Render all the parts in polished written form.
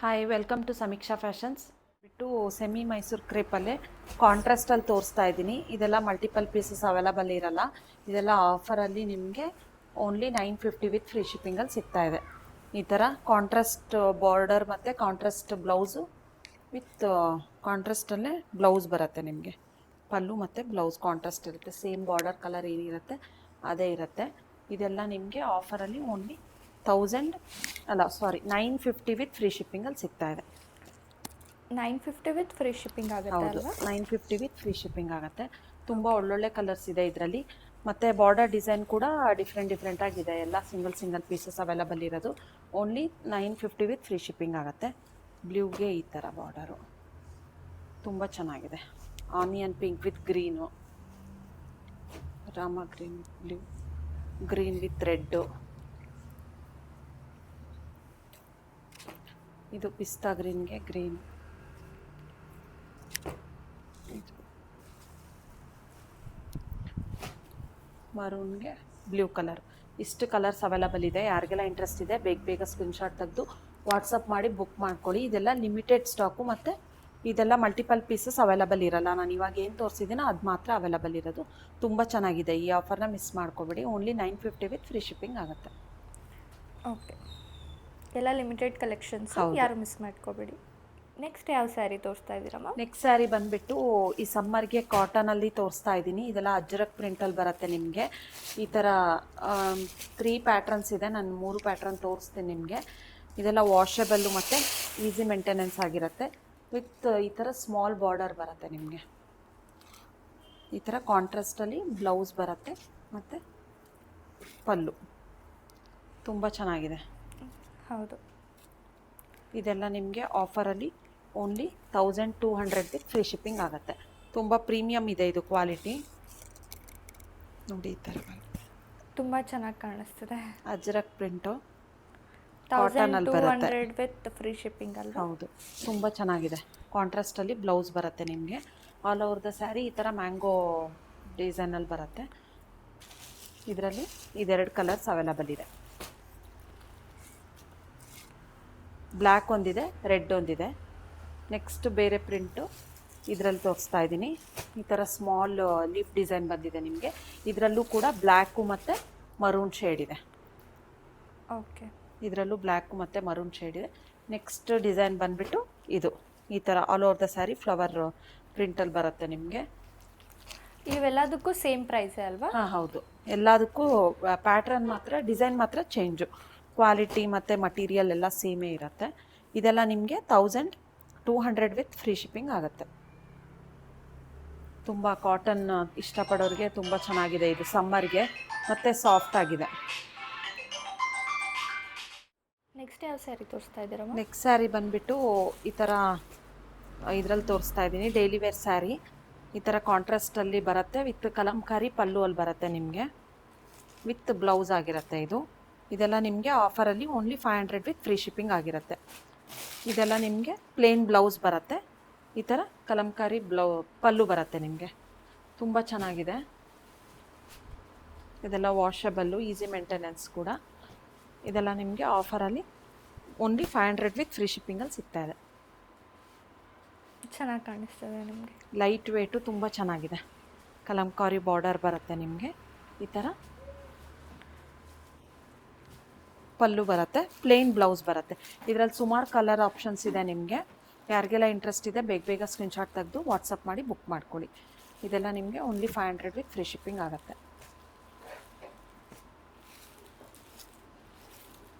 Hi, welcome to ಸಮೀಕ್ಷಾ fashions. ಬಿಟ್ಟು semi Mysuru ಕ್ರೇಪಲ್ಲೇ ಕಾಂಟ್ರಾಸ್ಟಲ್ಲಿ ತೋರಿಸ್ತಾ ಇದ್ದೀನಿ. ಇದೆಲ್ಲ ಮಲ್ಟಿಪಲ್ ಪೀಸಸ್ ಅವೈಲಬಲ್ ಇರಲ್ಲ. ಇದೆಲ್ಲ ಆಫರಲ್ಲಿ ನಿಮಗೆ ಓನ್ಲಿ 950 ವಿತ್ ಫ್ರೀ ಶಿಪ್ಪಿಂಗಲ್ಲಿ ಸಿಗ್ತಾ ಇದೆ. ಈ ಥರ ಕಾಂಟ್ರಾಸ್ಟ್ ಬಾರ್ಡರ್ ಮತ್ತು ಕಾಂಟ್ರಾಸ್ಟ್ ಬ್ಲೌಸು ವಿತ್ ಕಾಂಟ್ರಾಸ್ಟಲ್ಲೇ ಬ್ಲೌಸ್ ಬರುತ್ತೆ ನಿಮಗೆ. ಪಲ್ಲು ಮತ್ತು ಬ್ಲೌಸ್ ಕಾಂಟ್ರಾಸ್ಟ್ ಇರುತ್ತೆ. ಸೇಮ್ ಬಾರ್ಡರ್ ಕಲರ್ ಏನಿರುತ್ತೆ ಅದೇ ಇರುತ್ತೆ. ಇದೆಲ್ಲ ನಿಮಗೆ ಆಫರಲ್ಲಿ ಓನ್ಲಿ 950 ವಿತ್ ಫ್ರೀ ಶಿಪ್ಪಿಂಗಲ್ಲಿ ಸಿಗ್ತಾ ಇದೆ. 950 ವಿತ್ ಫ್ರೀ ಶಿಪ್ಪಿಂಗ್ ಆಗುತ್ತೆ ಹೌದು, ಅಲ್ವಾ? 950 ವಿತ್ ಫ್ರೀ ಶಿಪ್ಪಿಂಗ್ ಆಗುತ್ತೆ. ತುಂಬ ಒಳ್ಳೊಳ್ಳೆ ಕಲರ್ಸ್ ಇದೆ ಇದರಲ್ಲಿ. ಮತ್ತು ಬಾರ್ಡರ್ ಡಿಸೈನ್ ಕೂಡ ಡಿಫ್ರೆಂಟ್ ಆಗಿದೆ. ಎಲ್ಲ ಸಿಂಗಲ್ ಪೀಸಸ್ ಅವೈಲಬಲ್ ಇರೋದು. ಓನ್ಲಿ 950 ವಿತ್ ಫ್ರೀ ಶಿಪ್ಪಿಂಗ್ ಆಗುತ್ತೆ. ಬ್ಲೂಗೆ ಈ ಥರ ಬಾರ್ಡರು ತುಂಬ ಚೆನ್ನಾಗಿದೆ. Onion pink with green, Rama green blue, green with red, ಇದು ಪಿಸ್ತಾ ಗ್ರೀನ್ಗೆ ಗ್ರೀನ್, ಮರೂನ್ಗೆ ಬ್ಲೂ ಕಲರ್. ಇಷ್ಟು ಕಲರ್ಸ್ ಅವೈಲಬಲ್ ಇದೆ. ಯಾರಿಗೆಲ್ಲ ಇಂಟ್ರೆಸ್ಟ್ ಇದೆ ಬೇಗ ಸ್ಕ್ರೀನ್ಶಾಟ್ ತೆಗೆದು ವಾಟ್ಸಪ್ ಮಾಡಿ ಬುಕ್ ಮಾಡ್ಕೊಳ್ಳಿ. ಇದೆಲ್ಲ ಲಿಮಿಟೆಡ್ ಸ್ಟಾಕು ಮತ್ತು ಇದೆಲ್ಲ ಮಲ್ಟಿಪಲ್ ಪೀಸಸ್ ಅವೈಲಬಲ್ ಇರಲ್ಲ. ನಾನು ಇವಾಗ ಏನು ತೋರಿಸಿದ್ದೀನೋ ಅದು ಮಾತ್ರ ಅವೈಲಬಲ್ ಇರೋದು. ತುಂಬ ಚೆನ್ನಾಗಿದೆ. ಈ ಆಫರ್ನ ಮಿಸ್ ಮಾಡ್ಕೊಬೇಡಿ. ಓನ್ಲಿ 950 ವಿತ್ ಫ್ರೀ ಶಿಪ್ಪಿಂಗ್ ಆಗುತ್ತೆ. ಓಕೆ, ಎಲ್ಲ ಲಿಮಿಟೆಡ್ ಕಲೆಕ್ಷನ್ಸ್, ಯಾರು ಮಿಸ್ ಮಾಡ್ಕೋಬೇಡಿ. ನೆಕ್ಸ್ಟ್ ಯಾವ ಸ್ಯಾರಿ ತೋರಿಸ್ತಾ ಇದ್ದೀರಮ್ಮ? ನೆಕ್ಸ್ಟ್ ಸ್ಯಾರಿ ಬಂದುಬಿಟ್ಟು ಈ ಸಮ್ಮರ್ಗೆ ಕಾಟನಲ್ಲಿ ತೋರಿಸ್ತಾ ಇದ್ದೀನಿ. ಇದೆಲ್ಲ ಅಜ್ರಕ್ ಪ್ರಿಂಟಲ್ಲಿ ಬರುತ್ತೆ ನಿಮಗೆ. ಈ ಥರ 3 ಪ್ಯಾಟ್ರನ್ಸ್ ಇದೆ. ನಾನು 3 ಪ್ಯಾಟ್ರನ್ ತೋರಿಸ್ತೀನಿ ನಿಮಗೆ. ಇದೆಲ್ಲ ವಾಷಬಲ್ಲು ಮತ್ತು ಈಸಿ ಮೇಂಟೆನೆನ್ಸ್ ಆಗಿರುತ್ತೆ. ವಿತ್ ಈ ಥರ ಸ್ಮಾಲ್ ಬಾರ್ಡರ್ ಬರುತ್ತೆ ನಿಮಗೆ. ಈ ಥರ ಕಾಂಟ್ರಾಸ್ಟಲ್ಲಿ ಬ್ಲೌಸ್ ಬರುತ್ತೆ ಮತ್ತು ಪಲ್ಲು ತುಂಬ ಚೆನ್ನಾಗಿದೆ. ಹೌದು, ಇದೆಲ್ಲ ನಿಮಗೆ ಆಫರಲ್ಲಿ ಓನ್ಲಿ 1200 ವಿತ್ ಫ್ರೀ ಶಿಪ್ಪಿಂಗ್ ಆಗುತ್ತೆ. ತುಂಬ ಪ್ರೀಮಿಯಮ್ ಇದೆ ಇದು ಕ್ವಾಲಿಟಿ. ನೋಡಿ ಈ ಥರ ತುಂಬ ಚೆನ್ನಾಗಿ ಕಾಣಿಸ್ತಿದೆ. Ajrakh print 1200 with free shipping ಅಲ್ವಾ? ಹೌದು, ತುಂಬ ಚೆನ್ನಾಗಿದೆ. ಕಾಂಟ್ರಾಸ್ಟಲ್ಲಿ ಬ್ಲೌಸ್ ಬರುತ್ತೆ ನಿಮಗೆ. ಆಲ್ ಓವರ್ ದ ಸ್ಯಾರಿ ಈ ಥರ ಮ್ಯಾಂಗೋ ಡಿಸೈನಲ್ಲಿ ಬರುತ್ತೆ. ಇದರಲ್ಲಿ ಇದೆರಡು ಕಲರ್ಸ್ ಅವೈಲಬಲ್ ಇದೆ. ಬ್ಲ್ಯಾಕ್ ಒಂದಿದೆ, ರೆಡ್ ಒಂದಿದೆ. ನೆಕ್ಸ್ಟ್ ಬೇರೆ ಪ್ರಿಂಟು ಇದರಲ್ಲಿ ತೋರಿಸ್ತಾ ಇದ್ದೀನಿ. ಈ ಥರ ಸ್ಮಾಲ್ ಲೀಫ್ ಡಿಸೈನ್ ಬಂದಿದೆ ನಿಮಗೆ. ಇದರಲ್ಲೂ ಕೂಡ ಬ್ಲ್ಯಾಕು ಮತ್ತು ಮರೂನ್ ಶೇಡ್ ಇದೆ. ಓಕೆ, ಇದರಲ್ಲೂ ಬ್ಲ್ಯಾಕು ಮತ್ತು ಮರೂನ್ ಶೇಡ್ ಇದೆ. ನೆಕ್ಸ್ಟ್ ಡಿಸೈನ್ ಬಂದುಬಿಟ್ಟು ಇದು ಈ ಥರ all over the sari flower ಪ್ರಿಂಟಲ್ಲಿ ಬರುತ್ತೆ ನಿಮಗೆ. ಇವೆಲ್ಲದಕ್ಕೂ ಸೇಮ್ ಪ್ರೈಸೇ ಅಲ್ವಾ? ಹಾಂ ಹೌದು, ಎಲ್ಲದಕ್ಕೂ ಪ್ಯಾಟ್ರನ್ ಮಾತ್ರ, ಡಿಸೈನ್ ಮಾತ್ರ ಚೇಂಜು. ಕ್ವಾಲಿಟಿ ಮತ್ತು ಮಟೀರಿಯಲ್ ಎಲ್ಲ ಸೇಮೇ ಇರುತ್ತೆ. ಇದೆಲ್ಲ ನಿಮಗೆ 1200 ವಿತ್ ಫ್ರೀ ಶಿಪ್ಪಿಂಗ್ ಆಗುತ್ತೆ. ತುಂಬ ಕಾಟನ್ ಇಷ್ಟಪಡೋರಿಗೆ ತುಂಬ ಚೆನ್ನಾಗಿದೆ ಇದು ಸಮ್ಮರ್ಗೆ, ಮತ್ತು ಸಾಫ್ಟ್ ಆಗಿದೆ. ನೆಕ್ಸ್ಟ್ ಯಾವ ಸ್ಯಾರಿ ತೋರಿಸ್ತಾ ಇದ್ದೀರಮ್ಮ? ನೆಕ್ಸ್ಟ್ ಸ್ಯಾರಿ ಬಂದುಬಿಟ್ಟು ಈ ಥರ ಇದರಲ್ಲಿ ತೋರಿಸ್ತಾ ಇದ್ದೀನಿ. ಡೈಲಿ ವೇರ್ ಸ್ಯಾರಿ ಈ ಥರ ಕಾಂಟ್ರಾಸ್ಟಲ್ಲಿ ಬರುತ್ತೆ. ವಿತ್ ಕಲಂಕಾರಿ ಪಲ್ಲು ಅಲ್ಲಿ ಬರುತ್ತೆ ನಿಮಗೆ. ವಿತ್ ಬ್ಲೌಸ್ ಆಗಿರುತ್ತೆ ಇದು. ಇದೆಲ್ಲ ನಿಮಗೆ ಆಫರಲ್ಲಿ ಓನ್ಲಿ 500 ವಿತ್ ಫ್ರೀ ಶಿಪ್ಪಿಂಗ್ ಆಗಿರುತ್ತೆ. ಇದೆಲ್ಲ ನಿಮಗೆ ಪ್ಲೇನ್ ಬ್ಲೌಸ್ ಬರುತ್ತೆ. ಈ ಥರ ಕಲಂಕಾರಿ ಪಲ್ಲು ಬರುತ್ತೆ ನಿಮಗೆ. ತುಂಬ ಚೆನ್ನಾಗಿದೆ. ಇದೆಲ್ಲ ವಾಷಬಲ್ಲು, ಈಸಿ ಮೇಂಟೆನೆನ್ಸ್ ಕೂಡ. ಇದೆಲ್ಲ ನಿಮಗೆ ಆಫರಲ್ಲಿ ಓನ್ಲಿ 500 ವಿತ್ ಫ್ರೀ ಶಿಪ್ಪಿಂಗಲ್ಲಿ ಸಿಗ್ತಾ ಇದೆ. ಚೆನ್ನಾಗಿ ಕಾಣಿಸ್ತದೆ ನಿಮಗೆ. ಲೈಟ್ ವೇಟು ತುಂಬ ಚೆನ್ನಾಗಿದೆ. ಕಲಂಕಾರಿ ಬಾರ್ಡರ್ ಬರುತ್ತೆ ನಿಮಗೆ. ಈ ಥರ ಪಲ್ಲು ಬರುತ್ತೆ, ಪ್ಲೇನ್ ಬ್ಲೌಸ್ ಬರುತ್ತೆ. ಇದರಲ್ಲಿ ಸುಮಾರು ಕಲರ್ ಆಪ್ಷನ್ಸ್ ಇದೆ ನಿಮಗೆ. ಯಾರಿಗೆಲ್ಲ ಇಂಟ್ರೆಸ್ಟ್ ಇದೆ ಬೇಗ ಸ್ಕ್ರೀನ್ಶಾಟ್ ತೆಗೆದು ವಾಟ್ಸಪ್ ಮಾಡಿ ಬುಕ್ ಮಾಡ್ಕೊಳ್ಳಿ. ಇದೆಲ್ಲ ನಿಮಗೆ ಓನ್ಲಿ 500 ವಿತ್ ಫ್ರೀ ಶಿಪ್ಪಿಂಗ್ ಆಗುತ್ತೆ.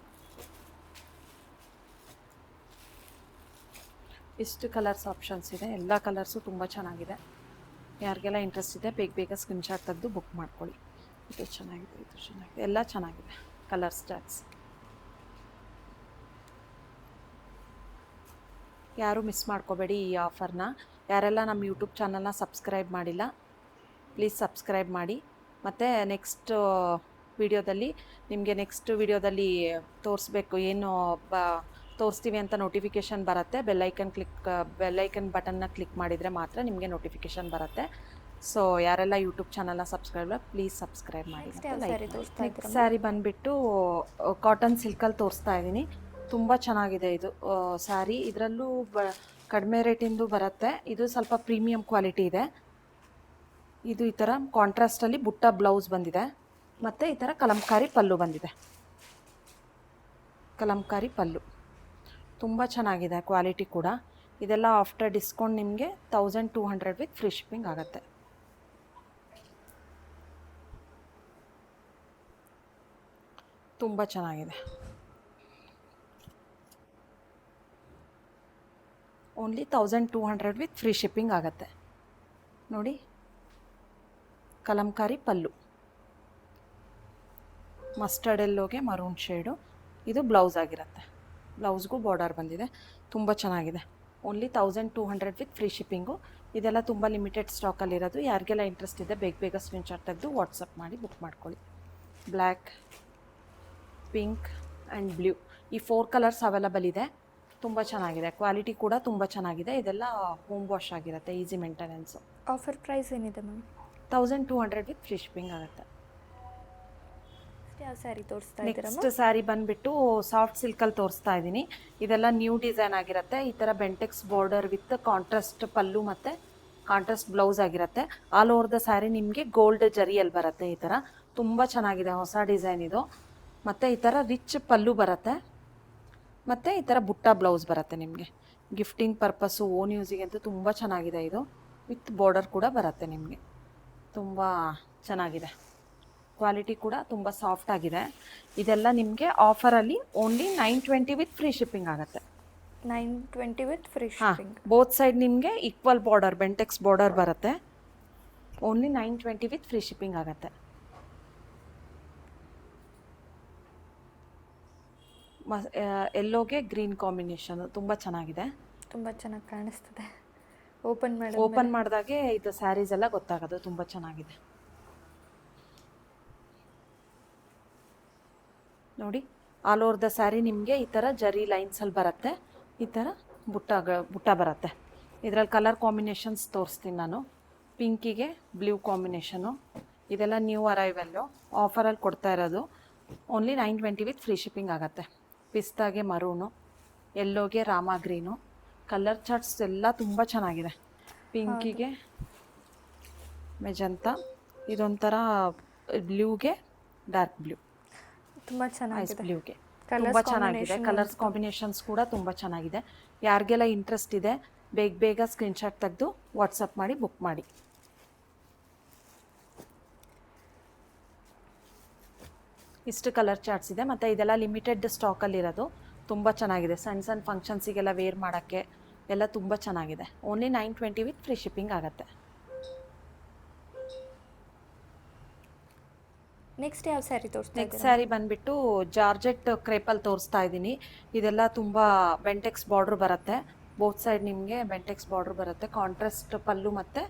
ಇಷ್ಟು ಕಲರ್ಸ್ ಆಪ್ಷನ್ಸ್ ಇದೆ. ಎಲ್ಲ ಕಲರ್ಸು ತುಂಬ ಚೆನ್ನಾಗಿದೆ. ಯಾರಿಗೆಲ್ಲ ಇಂಟ್ರೆಸ್ಟ್ ಇದೆ ಬೇಗ ಸ್ಕ್ರೀನ್ಶಾಟ್ ತೆಗೆದು ಬುಕ್ ಮಾಡ್ಕೊಳ್ಳಿ. ಇದು ಚೆನ್ನಾಗಿದೆ, ಇದು ಚೆನ್ನಾಗಿದೆ, ಎಲ್ಲ ಚೆನ್ನಾಗಿದೆ ಕಲರ್ ಸ್ಟಾಕ್ಸ್. ಯಾರೂ ಮಿಸ್ ಮಾಡ್ಕೋಬೇಡಿ ಈ ಆಫರ್ನ. ಯಾರೆಲ್ಲ ನಮ್ಮ ಯೂಟ್ಯೂಬ್ ಚಾನಲ್ನ ಸಬ್ಸ್ಕ್ರೈಬ್ ಮಾಡಿಲ್ಲ ಪ್ಲೀಸ್ ಸಬ್ಸ್ಕ್ರೈಬ್ ಮಾಡಿ. ಮತ್ತು ನೆಕ್ಸ್ಟ್ ವಿಡಿಯೋದಲ್ಲಿ ತೋರಿಸ್ಬೇಕು ಏನು ತೋರಿಸ್ತೀವಿ ಅಂತ ನೋಟಿಫಿಕೇಷನ್ ಬರುತ್ತೆ. ಬೆಲ್ಲೈಕನ್ ಬಟನ್ನ ಕ್ಲಿಕ್ ಮಾಡಿದರೆ ಮಾತ್ರ ನಿಮಗೆ ನೋಟಿಫಿಕೇಷನ್ ಬರುತ್ತೆ. ಸೊ ಯಾರೆಲ್ಲ ಯೂಟ್ಯೂಬ್ ಚಾನಲ್ನ ಸಬ್ಸ್ಕ್ರೈಬ್ ಪ್ಲೀಸ್ ಸಬ್ಸ್ಕ್ರೈಬ್ ಮಾಡಿ. ನೆಕ್ಸ್ಟ್ ಸ್ಯಾರಿ ಸ್ಯಾರಿ ಬಂದುಬಿಟ್ಟು ಕಾಟನ್ ಸಿಲ್ಕಲ್ಲಿ ತೋರಿಸ್ತಾ ಇದ್ದೀನಿ. ತುಂಬ ಚೆನ್ನಾಗಿದೆ ಇದು ಸ್ಯಾರಿ. ಇದರಲ್ಲೂ ಕಡಿಮೆ ರೇಟಿಂದು ಬರುತ್ತೆ. ಇದು ಸ್ವಲ್ಪ ಪ್ರೀಮಿಯಂ ಕ್ವಾಲಿಟಿ ಇದೆ. ಇದು ಈ ಥರ ಕಾಂಟ್ರಾಸ್ಟಲ್ಲಿ ಬುಟ್ಟ ಬ್ಲೌಸ್ ಬಂದಿದೆ ಮತ್ತು ಈ ಥರ ಕಲಂಕಾರಿ ಪಲ್ಲು ಬಂದಿದೆ. ಕಲಂಕಾರಿ ಪಲ್ಲು ತುಂಬ ಚೆನ್ನಾಗಿದೆ ಕ್ವಾಲಿಟಿ ಕೂಡ. ಇದೆಲ್ಲ ಆಫ್ಟರ್ ಡಿಸ್ಕೌಂಟ್ ನಿಮಗೆ 1200 ವಿತ್ ಫ್ರೀ ಶಿಪ್ಪಿಂಗ್ ಆಗುತ್ತೆ. ತುಂಬ ಚೆನ್ನಾಗಿದೆ. ಓನ್ಲಿ 1200 ವಿತ್ ಫ್ರೀ ಶಿಪ್ಪಿಂಗ್ ಆಗುತ್ತೆ. ನೋಡಿ, ಕಲಂಕಾರಿ ಪಲ್ಲು, ಮಸ್ಟರ್ಡ್ ಎಲ್ಲೋಗೆ ಮರೂನ್ ಶೇಡು. ಇದು ಬ್ಲೌಸ್ ಆಗಿರುತ್ತೆ. ಬ್ಲೌಸ್ಗೂ ಬಾರ್ಡರ್ ಬಂದಿದೆ. ತುಂಬ ಚೆನ್ನಾಗಿದೆ. Only 1200 with free shipping. ಇದೆಲ್ಲ ತುಂಬ ಲಿಮಿಟೆಡ್ ಸ್ಟಾಕಲ್ಲಿರೋದು. ಯಾರಿಗೆಲ್ಲ ಇಂಟ್ರೆಸ್ಟ್ ಇದೆ ಬೇಗ ಬೇಗ ಸ್ಕ್ರೀನ್ಶಾಟ್ ತೆಗೆದು ವಾಟ್ಸಪ್ ಮಾಡಿ ಬುಕ್ ಮಾಡ್ಕೊಳ್ಳಿ. ಬ್ಲ್ಯಾಕ್, ಪಿಂಕ್ ಆ್ಯಂಡ್ ಬ್ಲೂ, ಈ 4 ಕಲರ್ಸ್ ಅವೈಲಬಲ್ ಇದೆ. ತುಂಬ ಚೆನ್ನಾಗಿದೆ. ಕ್ವಾಲಿಟಿ ಕೂಡ ತುಂಬ ಚೆನ್ನಾಗಿದೆ. ಇದೆಲ್ಲ ಹೋಮ್ ವಾಶ್ ಆಗಿರುತ್ತೆ, ಈಸಿ ಮೇಂಟೆನೆನ್ಸು. ಆಫರ್ ಪ್ರೈಸ್ ಏನಿದೆ ಮ್ಯಾಮ್? 1200 ವಿತ್ ಫ್ರೀ ಶಿಪ್ಪಿಂಗ್ ಆಗುತ್ತೆ. ಯಾವ ಸ್ಯಾರಿ ತೋರಿಸ್ತಾ ಇದ್ದೀರಾ? ನೆಕ್ಸ್ಟ್ ಸ್ಯಾರಿ ಬಂದುಬಿಟ್ಟು ಸಾಫ್ಟ್ ಸಿಲ್ಕಲ್ಲಿ ತೋರಿಸ್ತಾ ಇದ್ದೀನಿ. ಇದೆಲ್ಲ ನ್ಯೂ ಡಿಸೈನ್ ಆಗಿರುತ್ತೆ. ಈ ಥರ ಬೆಂಟೆಕ್ಸ್ ಬಾರ್ಡರ್ ವಿತ್ ಕಾಂಟ್ರಾಸ್ಟ್ ಪಲ್ಲು ಮತ್ತು ಕಾಂಟ್ರಾಸ್ಟ್ ಬ್ಲೌಸ್ ಆಗಿರುತ್ತೆ. ಆಲ್ ಓವರ್ ದ ಸ್ಯಾರಿ ನಿಮಗೆ ಗೋಲ್ಡ್ ಜರಿಯಲ್ಲಿ ಬರುತ್ತೆ. ಈ ಥರ ತುಂಬ ಚೆನ್ನಾಗಿದೆ, ಹೊಸ ಡಿಸೈನ್ ಇದು. ಮತ್ತು ಈ ಥರ ರಿಚ್ ಪಲ್ಲು ಬರುತ್ತೆ ಮತ್ತು ಈ ಥರ ಬುಟ್ಟ ಬ್ಲೌಸ್ ಬರುತ್ತೆ. ನಿಮಗೆ ಗಿಫ್ಟಿಂಗ್ ಪರ್ಪಸ್ಸು, ಓನ್ ಯೂಸಿಗೆ ಅಂತೂ ತುಂಬ ಚೆನ್ನಾಗಿದೆ. ಇದು ವಿತ್ ಬಾರ್ಡರ್ ಕೂಡ ಬರುತ್ತೆ. ನಿಮಗೆ ತುಂಬ ಚೆನ್ನಾಗಿದೆ. ಕ್ವಾಲಿಟಿ ಕೂಡ ತುಂಬ ಸಾಫ್ಟ್ ಆಗಿದೆ. ಇದೆಲ್ಲ ನಿಮಗೆ ಆಫರಲ್ಲಿ ಓನ್ಲಿ 920 ವಿತ್ ಫ್ರೀ ಶಿಪ್ಪಿಂಗ್ ಆಗುತ್ತೆ. 920 ವಿತ್ ಫ್ರೀ ಹಾಂ, ಶಿಪ್ಪಿಂಗ್. ಬೋತ್ ಸೈಡ್ ನಿಮಗೆ ಈಕ್ವಲ್ ಬಾರ್ಡರ್, ಬೆಂಟೆಕ್ಸ್ ಬಾರ್ಡರ್ ಬರುತ್ತೆ. ಓನ್ಲಿ 920 ವಿತ್ ಫ್ರೀ ಶಿಪ್ಪಿಂಗ್ ಆಗುತ್ತೆ. ಎಲ್ಲೋಗೆ ಗ್ರೀನ್ ಕಾಂಬಿನೇಷನು ತುಂಬ ಚೆನ್ನಾಗಿದೆ. ತುಂಬ ಚೆನ್ನಾಗಿ ಕಾಣಿಸ್ತದೆ. ಓಪನ್ ಮಾಡಿದಾಗೆ ಇದು ಸ್ಯಾರೀಸ್ ಎಲ್ಲ ಗೊತ್ತಾಗೋದು. ತುಂಬ ಚೆನ್ನಾಗಿದೆ. ನೋಡಿ, ಆಲ್ ಓವರ್ ದ ಸ್ಯಾರಿ ನಿಮಗೆ ಈ ಥರ ಜರಿ ಲೈನ್ಸಲ್ಲಿ ಬರುತ್ತೆ. ಈ ಥರ ಬುಟ್ಟ ಬರುತ್ತೆ. ಇದರಲ್ಲಿ ಕಲರ್ ಕಾಂಬಿನೇಷನ್ಸ್ ತೋರಿಸ್ತೀನಿ ನಾನು. ಪಿಂಕಿಗೆ ಬ್ಲೂ ಕಾಂಬಿನೇಷನು. ಇದೆಲ್ಲ ನ್ಯೂ ಅರೈವಲ್ಲು, ಆಫರಲ್ಲಿ ಕೊಡ್ತಾ ಇರೋದು. ಓನ್ಲಿ 920 ವಿತ್ ಫ್ರೀ ಶಿಪ್ಪಿಂಗ್ ಆಗುತ್ತೆ. ಪಿಸ್ತಾಗೆ ಮರೂನು, ಎಲ್ಲೋಗೆ ರಾಮ ಗ್ರೀನು. ಕಲರ್ ಚಾರ್ಟ್ಸ್ ಎಲ್ಲ ತುಂಬ ಚೆನ್ನಾಗಿದೆ. ಪಿಂಕಿಗೆ ಮೆಜಂತ, ಇದೊಂಥರ ಬ್ಲೂಗೆ ಡಾರ್ಕ್ ಬ್ಲೂ, ತುಂಬ ಐಸ್ ಚೆನ್ನಾಗಿದೆ. ಬ್ಲೂಗೆ ತುಂಬ ಚೆನ್ನಾಗಿದೆ. ಕಲರ್ಸ್ ಕಾಂಬಿನೇಷನ್ಸ್ ಕೂಡ ತುಂಬ ಚೆನ್ನಾಗಿದೆ. ಯಾರಿಗೆಲ್ಲ ಇಂಟ್ರೆಸ್ಟ್ ಇದೆ ಬೇಗ ಬೇಗ ಸ್ಕ್ರೀನ್ಶಾಟ್ ತೆಗೆದು ವಾಟ್ಸಪ್ ಮಾಡಿ ಬುಕ್ ಮಾಡಿ. ಇಷ್ಟು ಕಲರ್ ಚಾರ್ಟ್ಸ್ ಇದೆ. ಮತ್ತು ಇದೆಲ್ಲ ಲಿಮಿಟೆಡ್ ಸ್ಟಾಕಲ್ಲಿರೋದು. ತುಂಬ ಚೆನ್ನಾಗಿದೆ. ಸಣ್ಣ ಸಣ್ಣ ಫಂಕ್ಷನ್ಸಿಗೆಲ್ಲ ವೇರ್ ಮಾಡೋಕ್ಕೆ ಎಲ್ಲ ತುಂಬ ಚೆನ್ನಾಗಿದೆ. ಓನ್ಲಿ 920 ವಿತ್ ಫ್ರೀ ಶಿಪ್ಪಿಂಗ್ ಆಗುತ್ತೆ. ನೆಕ್ಸ್ಟ್ ಯಾವ ಸ್ಯಾರಿ ತೋರಿಸ್ತಾ ನೆಕ್ಸ್ಟ್ ಇದ್ದೀರಾ? ಸ್ಯಾರಿ ಬಂದುಬಿಟ್ಟು ಜಾರ್ಜೆಟ್ ಕ್ರೇಪಲ್ಲಿ ತೋರಿಸ್ತಾ ಇದ್ದೀನಿ. ಇದೆಲ್ಲ ತುಂಬ ಬೆಂಟೆಕ್ಸ್ ಬಾರ್ಡ್ರ್ ಬರುತ್ತೆ. ಬೋತ್ ಸೈಡ್ ನಿಮಗೆ ಬೆಂಟೆಕ್ಸ್ ಬಾರ್ಡ್ರ್ ಬರುತ್ತೆ. ಕಾಂಟ್ರಾಸ್ಟ್ ಪಲ್ಲು ಮತ್ತು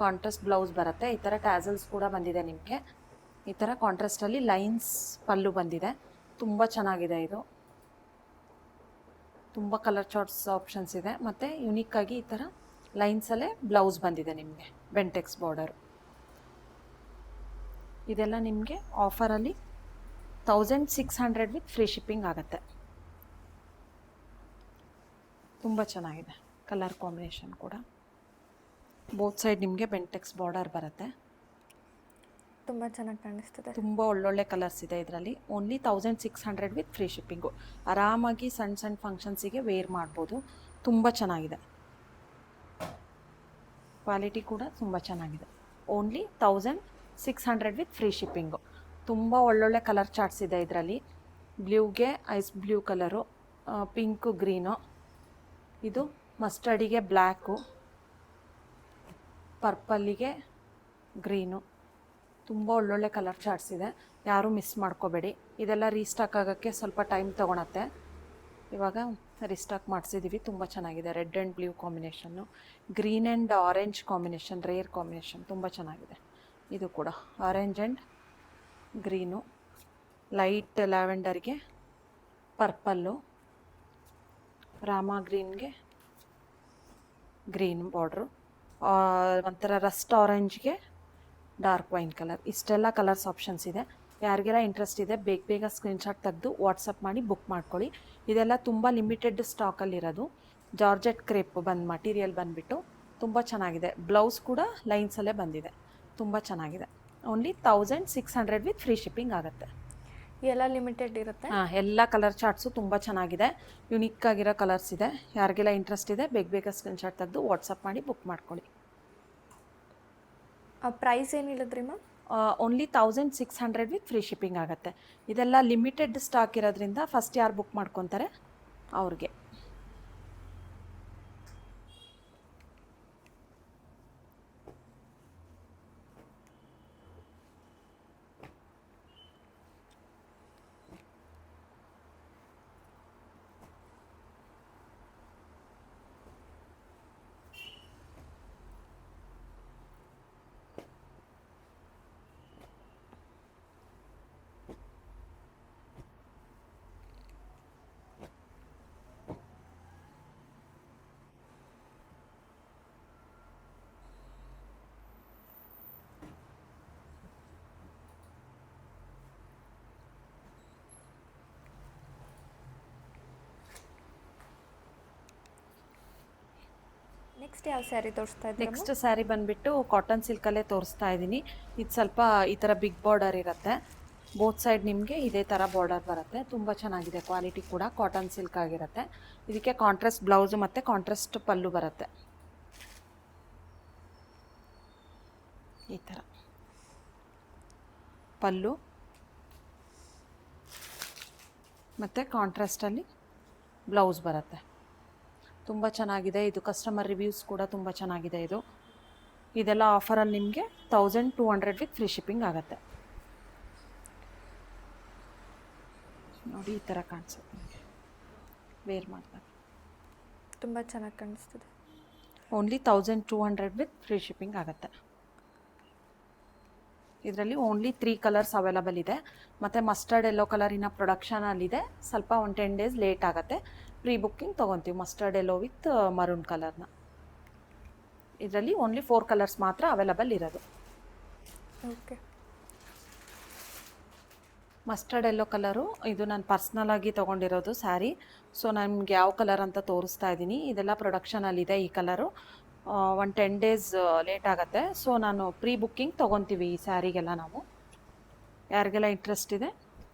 ಕಾಂಟ್ರಾಸ್ಟ್ ಬ್ಲೌಸ್ ಬರುತ್ತೆ. ಈ ಥರ ಟ್ಯಾಸಲ್ಸ್ ಕೂಡ ಬಂದಿದೆ ನಿಮಗೆ. ಈ ಥರ ಕಾಂಟ್ರಾಸ್ಟಲ್ಲಿ ಲೈನ್ಸ್ ಪಲ್ಲು ಬಂದಿದೆ. ತುಂಬ ಚೆನ್ನಾಗಿದೆ. ಇದು ತುಂಬ ಕಲರ್ ಚಾರ್ಟ್ಸ್ ಆಪ್ಷನ್ಸ್ ಇದೆ. ಮತ್ತು ಯುನೀಕಾಗಿ ಈ ಥರ ಲೈನ್ಸಲ್ಲೇ ಬ್ಲೌಸ್ ಬಂದಿದೆ ನಿಮಗೆ, ಬೆಂಟೆಕ್ಸ್ ಬಾರ್ಡರು. ಇದೆಲ್ಲ ನಿಮಗೆ ಆಫರಲ್ಲಿ 1600 ವಿತ್ ಫ್ರೀ ಶಿಪ್ಪಿಂಗ್ ಆಗುತ್ತೆ. ತುಂಬ ಚೆನ್ನಾಗಿದೆ. ಕಲರ್ ಕಾಂಬಿನೇಷನ್ ಕೂಡ ಬೋತ್ ಸೈಡ್ ನಿಮಗೆ ಬೆಂಟೆಕ್ಸ್ ಬಾರ್ಡರ್ ಬರುತ್ತೆ. ತುಂಬ ಚೆನ್ನಾಗಿ ಕಾಣಿಸ್ತದೆ. ತುಂಬ ಒಳ್ಳೊಳ್ಳೆ ಕಲರ್ಸ್ ಇದೆ ಇದರಲ್ಲಿ. Only 1600 with free shipping. ಆರಾಮಾಗಿ ಸಣ್ಣ ಸಣ್ಣ ಫಂಕ್ಷನ್ಸಿಗೆ ವೇರ್ ಮಾಡ್ಬೋದು. ತುಂಬ ಚೆನ್ನಾಗಿದೆ. ಕ್ವಾಲಿಟಿ ಕೂಡ ತುಂಬ ಚೆನ್ನಾಗಿದೆ. Only 1600 with free shipping. ತುಂಬ ಒಳ್ಳೊಳ್ಳೆ ಕಲರ್ ಚಾರ್ಟ್ಸ್ ಇದೆ ಇದರಲ್ಲಿ. ಬ್ಲೂಗೆ ice blue colour, pink green, ಇದು ಮಸ್ಟರ್ಡಿಗೆ ಬ್ಲ್ಯಾಕು, ಪರ್ಪಲ್ಲಿಗೆ ಗ್ರೀನು. ತುಂಬ ಒಳ್ಳೊಳ್ಳೆ ಕಲರ್ ಚಾರ್ಟ್ಸ್ ಇದೆ. ಯಾರೂ ಮಿಸ್ ಮಾಡ್ಕೋಬೇಡಿ. ಇದೆಲ್ಲ ರೀಸ್ಟಾಕ್ ಆಗೋಕ್ಕೆ ಸ್ವಲ್ಪ ಟೈಮ್ ತೊಗೊಳತ್ತೆ. ಇವಾಗ ರೀಸ್ಟಾಕ್ ಮಾಡಿಸಿದ್ದೀವಿ. ತುಂಬ ಚೆನ್ನಾಗಿದೆ. Red and blue combination, green and orange combination, rare combination, ತುಂಬ ಚೆನ್ನಾಗಿದೆ. ಇದು ಕೂಡ ಆರೆಂಜ್ ಆ್ಯಂಡ್ ಗ್ರೀನು, ಲೈಟ್ ಲ್ಯಾವೆಂಡರ್ಗೆ ಪರ್ಪಲ್ಲು, ರಾಮ ಗ್ರೀನ್ಗೆ ಗ್ರೀನ್ ಬಾರ್ಡ್ರು, ಒಂಥರ ರಸ್ಟ್ ಆರೆಂಜ್ಗೆ ಡಾರ್ಕ್ ವೈನ್ ಕಲರ್. ಇಷ್ಟೆಲ್ಲ ಕಲರ್ಸ್ ಆಪ್ಷನ್ಸ್ ಇದೆ. ಯಾರಿಗೆಲ್ಲ ಇಂಟ್ರೆಸ್ಟ್ ಇದೆ ಬೇಗ ಬೇಗ ಸ್ಕ್ರೀನ್ಶಾಟ್ ತೆಗೆದು ವಾಟ್ಸಪ್ ಮಾಡಿ ಬುಕ್ ಮಾಡ್ಕೊಳ್ಳಿ. ಇದೆಲ್ಲ ತುಂಬ ಲಿಮಿಟೆಡ್ ಸ್ಟಾಕಲ್ಲಿರೋದು. ಜಾರ್ಜೆಟ್ ಕ್ರೇಪ್ ಮಟೀರಿಯಲ್ ಬಂದುಬಿಟ್ಟು ತುಂಬ ಚೆನ್ನಾಗಿದೆ. ಬ್ಲೌಸ್ ಕೂಡ ಲೈನ್ಸಲ್ಲೇ ಬಂದಿದೆ, ತುಂಬ ಚೆನ್ನಾಗಿದೆ. ಓನ್ಲಿ 1600 ವಿತ್ ಫ್ರೀ ಶಿಪ್ಪಿಂಗ್ ಆಗುತ್ತೆ. ಎಲ್ಲ ಲಿಮಿಟೆಡ್ ಇರುತ್ತೆ. ಎಲ್ಲ ಕಲರ್ ಚಾರ್ಟ್ಸು ತುಂಬ ಚೆನ್ನಾಗಿದೆ, ಯುನಿಕ್ ಆಗಿರೋ ಕಲರ್ಸ್ ಇದೆ. ಯಾರಿಗೆಲ್ಲ ಇಂಟ್ರೆಸ್ಟ್ ಇದೆ ಬೇಗ ಬೇಗ ಸ್ಕ್ರೀನ್ಶಾಟ್ ತೆಗೆದು ವಾಟ್ಸಪ್ ಮಾಡಿ ಬುಕ್ ಮಾಡ್ಕೊಳ್ಳಿ. ಪ್ರೈಸ್ ಏನು ಹೇಳಿದ್ರಿ ma'am? Only 1600 with free shipping ಆಗುತ್ತೆ. ಇದೆಲ್ಲ ಲಿಮಿಟೆಡ್ ಸ್ಟಾಕ್ ಇರೋದ್ರಿಂದ ಫಸ್ಟ್ ಯಾರು ಬುಕ್ ಮಾಡ್ಕೊತಾರೆ ಅವ್ರಿಗೆ. ನೆಕ್ಸ್ಟ್ ಯಾವ ಸ್ಯಾರಿ ತೋರಿಸ್ತಾ ಇದ್ದೀರಾ? ನೆಕ್ಸ್ಟ್ ಸ್ಯಾರಿ ಬಂದುಬಿಟ್ಟು ಕಾಟನ್ ಸಿಲ್ಕಲ್ಲೇ ತೋರಿಸ್ತಾ ಇದ್ದೀನಿ. ಇದು ಸ್ವಲ್ಪ ಈ ಥರ ಬಿಗ್ ಬಾರ್ಡರ್ ಇರುತ್ತೆ, ಬೋತ್ ಸೈಡ್ ನಿಮಗೆ ಇದೇ ಥರ ಬಾರ್ಡರ್ ಬರುತ್ತೆ. ತುಂಬ ಚೆನ್ನಾಗಿದೆ, ಕ್ವಾಲಿಟಿ ಕೂಡ ಕಾಟನ್ ಸಿಲ್ಕ್ ಆಗಿರುತ್ತೆ. ಇದಕ್ಕೆ ಕಾಂಟ್ರಾಸ್ಟ್ ಬ್ಲೌಸು ಮತ್ತು ಕಾಂಟ್ರಾಸ್ಟ್ ಪಲ್ಲು ಬರುತ್ತೆ. ಈ ಥರ ಪಲ್ಲು ಮತ್ತು ಕಾಂಟ್ರಾಸ್ಟಲ್ಲಿ ಬ್ಲೌಸ್ ಬರುತ್ತೆ. ತುಂಬ ಚೆನ್ನಾಗಿದೆ. ಇದು ಕಸ್ಟಮರ್ ರಿವ್ಯೂಸ್ ಕೂಡ ತುಂಬ ಚೆನ್ನಾಗಿದೆ. ಇದೆಲ್ಲ ಆಫರಲ್ಲಿ ನಿಮಗೆ 1200 ವಿತ್ ಫ್ರೀ ಶಿಪ್ಪಿಂಗ್ ಆಗುತ್ತೆ. ನೋಡಿ ಈ ಥರ ಕಾಣಿಸುತ್ತೆ ನಿಮಗೆ ವೇರ್ ಮಾಡಿದಾಗ, ತುಂಬ ಚೆನ್ನಾಗಿ ಕಾಣಿಸ್ತಿದೆ. ಓನ್ಲಿ 1200 ವಿತ್ ಫ್ರೀ ಶಿಪ್ಪಿಂಗ್ ಆಗುತ್ತೆ. ಇದರಲ್ಲಿ ಓನ್ಲಿ 3 ಕಲರ್ಸ್ ಅವೈಲಬಲ್ ಇದೆ. ಮತ್ತು ಮಸ್ಟರ್ಡ್ ಯೆಲ್ಲೋ ಕಲರಿನ ಪ್ರೊಡಕ್ಷನಲ್ಲಿದೆ. ಸ್ವಲ್ಪ ಒಂದು 10 ಡೇಸ್ ಲೇಟ್ ಆಗುತ್ತೆ. ಪ್ರೀ ಬುಕ್ಕಿಂಗ್ ತೊಗೊತೀವಿ ಮಸ್ಟರ್ಡ್ ಯೆಲ್ಲೋ ವಿತ್ ಮರೂನ್ ಕಲರ್ನ. ಇದರಲ್ಲಿ ಓನ್ಲಿ 4 ಕಲರ್ಸ್ ಮಾತ್ರ ಅವೈಲಬಲ್ ಇರೋದು. ಓಕೆ, ಮಸ್ಟರ್ಡ್ ಯೆಲ್ಲೋ ಕಲರು ಇದು ನಾನು ಪರ್ಸ್ನಲ್ ಆಗಿ ತೊಗೊಂಡಿರೋದು ಸ್ಯಾರಿ. ಸೊ ನಮ್ಗೆ ಯಾವ ಕಲರ್ ಅಂತ ತೋರಿಸ್ತಾ ಇದ್ದೀನಿ. ಇದೆಲ್ಲ ಪ್ರೊಡಕ್ಷನಲ್ಲಿದೆ ಈ ಕಲರು. ಒಂದು 10 ಡೇಸ್ ಲೇಟ್ ಆಗುತ್ತೆ. ಸೊ ನಾನು ಪ್ರೀ ಬುಕ್ಕಿಂಗ್ ತೊಗೊತೀವಿ ಈ ಸ್ಯಾರಿಗೆಲ್ಲ ನಾವು. ಯಾರಿಗೆಲ್ಲ ಇಂಟ್ರೆಸ್ಟ್ ಇದೆ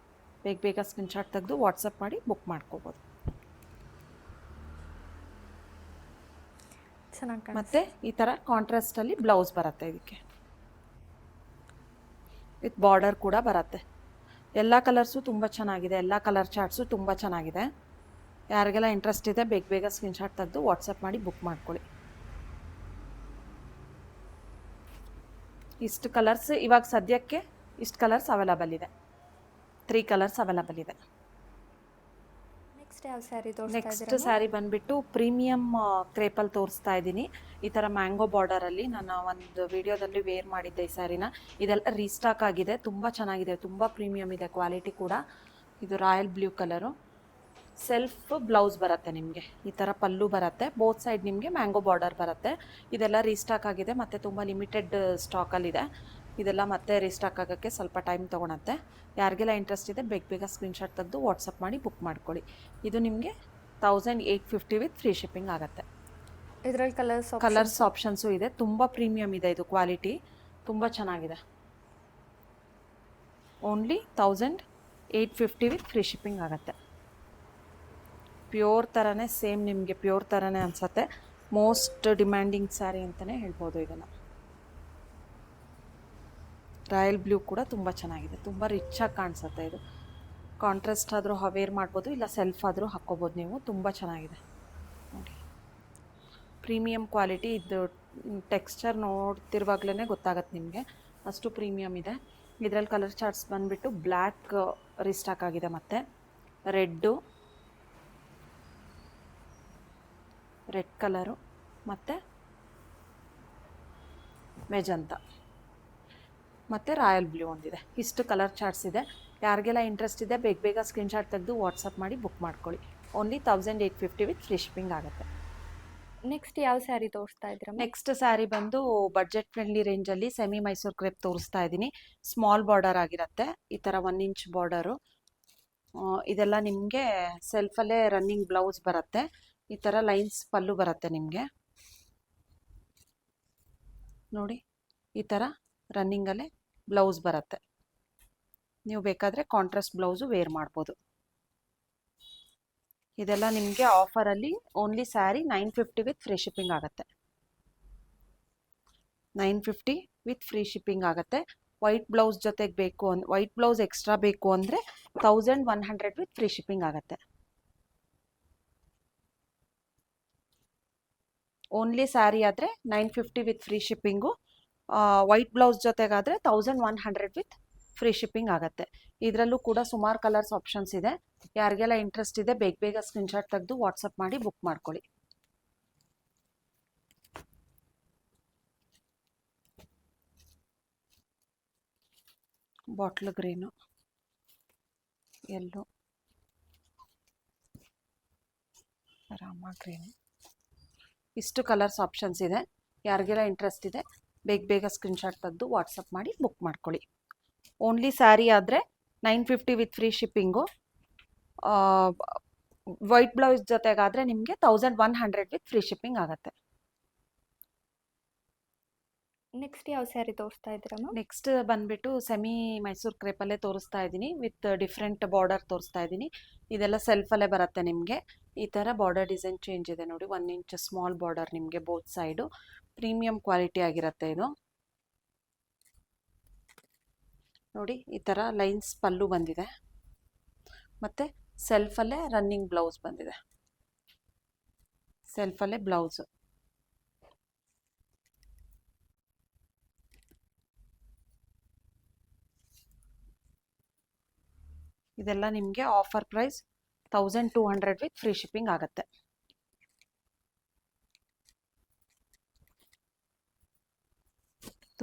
ಬೇಗ ಬೇಗ ಸ್ಕ್ರೀನ್ಶಾಟ್ ತೆಗೆದು ವಾಟ್ಸಪ್ ಮಾಡಿ ಬುಕ್ ಮಾಡ್ಕೋಬೋದು. ಚೆನ್ನಾಗಿ ಮತ್ತು ಈ ಥರ ಕಾಂಟ್ರಾಸ್ಟಲ್ಲಿ ಬ್ಲೌಸ್ ಬರುತ್ತೆ. ಇದಕ್ಕೆ ವಿತ್ ಬಾರ್ಡರ್ ಕೂಡ ಬರುತ್ತೆ. ಎಲ್ಲ ಕಲರ್ಸು ತುಂಬ ಚೆನ್ನಾಗಿದೆ, ಎಲ್ಲ ಕಲರ್ ಚಾರ್ಟ್ಸು ತುಂಬ ಚೆನ್ನಾಗಿದೆ. ಯಾರಿಗೆಲ್ಲ ಇಂಟ್ರೆಸ್ಟ್ ಇದೆ ಬೇಗ ಬೇಗ ಸ್ಕ್ರೀನ್ಶಾಟ್ ತೆಗೆದು ವಾಟ್ಸಪ್ ಮಾಡಿ ಬುಕ್ ಮಾಡ್ಕೊಳ್ಳಿ. ಇಷ್ಟು ಕಲರ್ಸ್ ಇವಾಗ ಸದ್ಯಕ್ಕೆ ಇಷ್ಟು ಕಲರ್ಸ್ ಅವೈಲಬಲ್ ಇದೆ. 3 ಕಲರ್ಸ್ ಅವೈಲಬಲ್ ಇದೆ. ನೆಕ್ಸ್ಟ್ ಯಾವ ಸ್ಯಾರಿ ತೋರಿಸ್ತಾ ನೆಕ್ಸ್ಟ್ ಇದ್ದೀರಾ? ಸ್ಯಾರಿ ಬಂದುಬಿಟ್ಟು ಪ್ರೀಮಿಯಮ್ ಕ್ರೇಪಲ್ಲಿ ತೋರಿಸ್ತಾ ಇದ್ದೀನಿ. ಈ ಥರ ಮ್ಯಾಂಗೋ ಬಾರ್ಡರಲ್ಲಿ ನಾನು ಒಂದು ವಿಡಿಯೋದಲ್ಲಿ ವೇರ್ ಮಾಡಿದ್ದೆ ಈ ಸ್ಯಾರಿನ. ಇದೆಲ್ಲ ರೀಸ್ಟಾಕ್ ಆಗಿದೆ, ತುಂಬ ಚೆನ್ನಾಗಿದೆ, ತುಂಬ ಪ್ರೀಮಿಯಮ್ ಇದೆ, ಕ್ವಾಲಿಟಿ ಕೂಡ. ಇದು royal blue colour. Self blouse ಬರುತ್ತೆ ನಿಮಗೆ. ಈ ಥರ ಪಲ್ಲು ಬರುತ್ತೆ, ಬೋತ್ ಸೈಡ್ ನಿಮಗೆ ಮ್ಯಾಂಗೋ ಬಾರ್ಡರ್ ಬರುತ್ತೆ. ಇದೆಲ್ಲ ರೀಸ್ಟಾಕ್ ಆಗಿದೆ ಮತ್ತು ತುಂಬ ಲಿಮಿಟೆಡ್ ಸ್ಟಾಕಲ್ಲಿದೆ. ಇದೆಲ್ಲ ಮತ್ತೆ ರೀಸ್ಟಾಕ್ ಆಗೋಕ್ಕೆ ಸ್ವಲ್ಪ ಟೈಮ್ ತೊಗೊಳತ್ತೆ. ಯಾರಿಗೆಲ್ಲ ಇಂಟ್ರೆಸ್ಟ್ ಇದೆ ಬೇಗ ಬೇಗ ಸ್ಕ್ರೀನ್ಶಾಟ್ ತೆಗೆದು ವಾಟ್ಸಪ್ ಮಾಡಿ ಬುಕ್ ಮಾಡ್ಕೊಳ್ಳಿ. ಇದು ನಿಮಗೆ 1850 ವಿತ್ ಫ್ರೀ ಶಿಪ್ಪಿಂಗ್ ಆಗುತ್ತೆ. ಇದರಲ್ಲಿ ಕಲರ್ಸ್ ಆಪ್ಷನ್ಸು ಇದೆ. ತುಂಬ ಪ್ರೀಮಿಯಮ್ ಇದೆ, ಇದು ಕ್ವಾಲಿಟಿ ತುಂಬ ಚೆನ್ನಾಗಿದೆ. ಓನ್ಲಿ 1850 ವಿತ್ ಫ್ರೀ ಶಿಪ್ಪಿಂಗ್ ಆಗುತ್ತೆ. ಪ್ಯೂರ್ ಥರನೇ, ಸೇಮ್ ನಿಮಗೆ ಪ್ಯೂರ್ ಥರನೇ ಅನಿಸುತ್ತೆ. ಮೋಸ್ಟ್ ಡಿಮ್ಯಾಂಡಿಂಗ್ ಸ್ಯಾರಿ ಅಂತಲೇ ಹೇಳ್ಬೋದು ಇದನ್ನು. ರಾಯಲ್ ಬ್ಲೂ ಕೂಡ ತುಂಬ ಚೆನ್ನಾಗಿದೆ, ತುಂಬ ರಿಚಾಗಿ ಕಾಣಿಸುತ್ತೆ. ಇದು ಕಾಂಟ್ರಾಸ್ಟ್ ಆದರೂ ವೇರ್ ಮಾಡ್ಬೋದು, ಇಲ್ಲ ಸೆಲ್ಫ್ ಆದರೂ ಹಾಕ್ಕೋಬೋದು ನೀವು. ತುಂಬ ಚೆನ್ನಾಗಿದೆ ನೋಡಿ, ಪ್ರೀಮಿಯಮ್ ಕ್ವಾಲಿಟಿ. ಇದು ಟೆಕ್ಸ್ಚರ್ ನೋಡ್ತಿರುವಾಗಲೇ ಗೊತ್ತಾಗತ್ತೆ ನಿಮಗೆ, ಅಷ್ಟು ಪ್ರೀಮಿಯಮ್ ಇದೆ. ಇದರಲ್ಲಿ ಕಲರ್ ಚಾರ್ಟ್ಸ್ ಬಂದುಬಿಟ್ಟು ಬ್ಲ್ಯಾಕ್ ರೀಸ್ಟಾಕ್ ಆಗಿದೆ, ಮತ್ತು ರೆಡ್ ಕಲರು ಮತ್ತು ಮೆಜಂತ ಮತ್ತು ರಾಯಲ್ ಬ್ಲೂ ಒಂದಿದೆ. ಇಷ್ಟು ಕಲರ್ ಚಾರ್ಟ್ಸ್ ಇದೆ. ಯಾರಿಗೆಲ್ಲ ಇಂಟ್ರೆಸ್ಟ್ ಇದೆ ಬೇಗ ಬೇಗ ಸ್ಕ್ರೀನ್ಶಾಟ್ ತೆಗೆದು ವಾಟ್ಸಪ್ ಮಾಡಿ ಬುಕ್ ಮಾಡ್ಕೊಳ್ಳಿ. ಓನ್ಲಿ 1850 ವಿತ್ ಫ್ರೀ ಶಿಪ್ಪಿಂಗ್ ಆಗುತ್ತೆ. ನೆಕ್ಸ್ಟ್ ಯಾವ ಸ್ಯಾರಿ ತೋರಿಸ್ತಾ ಇದ್ದೀರಮ್ಮ? ನೆಕ್ಸ್ಟ್ ಸ್ಯಾರಿ ಬಂದು ಬಡ್ಜೆಟ್ ಫ್ರೆಂಡ್ಲಿ ರೇಂಜಲ್ಲಿ ಸೆಮಿ ಮೈಸೂರು ಕ್ರೇಪ್ ತೋರಿಸ್ತಾ ಇದ್ದೀನಿ. ಸ್ಮಾಲ್ ಬಾರ್ಡರ್ ಆಗಿರುತ್ತೆ, ಈ ಥರ 1 ಇಂಚ್ ಬಾರ್ಡರು. ಇದೆಲ್ಲ ನಿಮಗೆ ಸೆಲ್ಫಲ್ಲೇ ರನ್ನಿಂಗ್ ಬ್ಲೌಸ್ ಬರುತ್ತೆ. ಈ ಥರ ಲೈನ್ಸ್ ಪಲ್ಲು ಬರುತ್ತೆ ನಿಮಗೆ ನೋಡಿ. ಈ ಥರ ರನ್ನಿಂಗಲ್ಲೇ ಬ್ಲೌಸ್ ಬರುತ್ತೆ. ನೀವು ಬೇಕಾದರೆ ಕಾಂಟ್ರಾಸ್ಟ್ ಬ್ಲೌಸು ವೇರ್ ಮಾಡ್ಬೋದು. ಇದೆಲ್ಲ ನಿಮಗೆ ಆಫರಲ್ಲಿ only sari 950 with free shipping ಆಗುತ್ತೆ. 950 ವಿತ್ ಫ್ರೀ ಶಿಪ್ಪಿಂಗ್ ಆಗುತ್ತೆ. ವೈಟ್ ಬ್ಲೌಸ್ ಜೊತೆಗೆ ಬೇಕು ವೈಟ್ ಬ್ಲೌಸ್ ಎಕ್ಸ್ಟ್ರಾ ಬೇಕು ಅಂದರೆ 1100 ವಿತ್ ಫ್ರೀ ಶಿಪ್ಪಿಂಗ್ ಆಗುತ್ತೆ. ಓನ್ಲಿ ಸ್ಯಾರಿ ಆದರೆ 950 with free shipping. White blouse ಜೊತೆಗಾದರೆ 1100 ವಿತ್ ಫ್ರೀ ಶಿಪ್ಪಿಂಗ್ ಆಗುತ್ತೆ. ಇದರಲ್ಲೂ ಕೂಡ ಸುಮಾರು ಕಲರ್ಸ್ ಆಪ್ಷನ್ಸ್ ಇದೆ. ಯಾರಿಗೆಲ್ಲ ಇಂಟ್ರೆಸ್ಟ್ ಇದೆ ಬೇಗ ಬೇಗ ಸ್ಕ್ರೀನ್ಶಾಟ್ ತೆಗೆದು ವಾಟ್ಸಪ್ ಮಾಡಿ ಬುಕ್ ಮಾಡ್ಕೊಳ್ಳಿ. ಬಾಟ್ಲ್ ಗ್ರೀನು, ಎಲ್ಲೋ, ರಾಮ ಗ್ರೀನು, ಇಷ್ಟು ಕಲರ್ಸ್ ಆಪ್ಷನ್ಸ್ ಇದೆ. ಯಾರಿಗೆಲ್ಲ ಇಂಟ್ರೆಸ್ಟ್ ಇದೆ ಬೇಗ ಬೇಗ ಸ್ಕ್ರೀನ್ಶಾಟ್ ತೆಗೆದು ವಾಟ್ಸಪ್ ಮಾಡಿ ಬುಕ್ ಮಾಡ್ಕೊಳ್ಳಿ. ಓನ್ಲಿ ಸ್ಯಾರಿ ಆದರೆ 950 with free shipping. White blouse ಜೊತೆಗಾದರೆ ನಿಮಗೆ 1100 ವಿತ್ ಫ್ರೀ ಶಿಪ್ಪಿಂಗ್ ಆಗುತ್ತೆ. ನೆಕ್ಸ್ಟ್ ಯಾವ ಸ್ಯಾರಿ ತೋರಿಸ್ತಾ ಇದ್ದೀರಮ್ಮ? ನೆಕ್ಸ್ಟ್ ಬಂದ್ಬಿಟ್ಟು ಸೆಮಿ ಮೈಸೂರು ಕ್ರೇಪಲ್ಲೇ ತೋರಿಸ್ತಾ ಇದ್ದೀನಿ. ವಿತ್ ಡಿಫ್ರೆಂಟ್ ಬಾರ್ಡರ್ ತೋರಿಸ್ತಾ ಇದ್ದೀನಿ. ಇದೆಲ್ಲ ಸೆಲ್ಫಲ್ಲೇ ಬರುತ್ತೆ ನಿಮಗೆ. ಈ ಥರ ಬಾರ್ಡರ್ ಡಿಸೈನ್ ಚೇಂಜ್ ಇದೆ ನೋಡಿ. 1 ಇಂಚ್ ಸ್ಮಾಲ್ ಬಾರ್ಡರ್ ನಿಮಗೆ ಬೋತ್ ಸೈಡು. ಪ್ರೀಮಿಯಂ ಕ್ವಾಲಿಟಿ ಆಗಿರುತ್ತೆ ಇದು ನೋಡಿ. ಈ ಥರ ಲೈನ್ಸ್ ಪಲ್ಲು ಬಂದಿದೆ ಮತ್ತು ಸೆಲ್ಫಲ್ಲೇ ರನ್ನಿಂಗ್ ಬ್ಲೌಸ್ ಬಂದಿದೆ. ಸೆಲ್ಫಲ್ಲೇ ಬ್ಲೌಸು. ಇದೆಲ್ಲ ನಿಮಗೆ offer price 1200 with free shipping ಆಗುತ್ತೆ.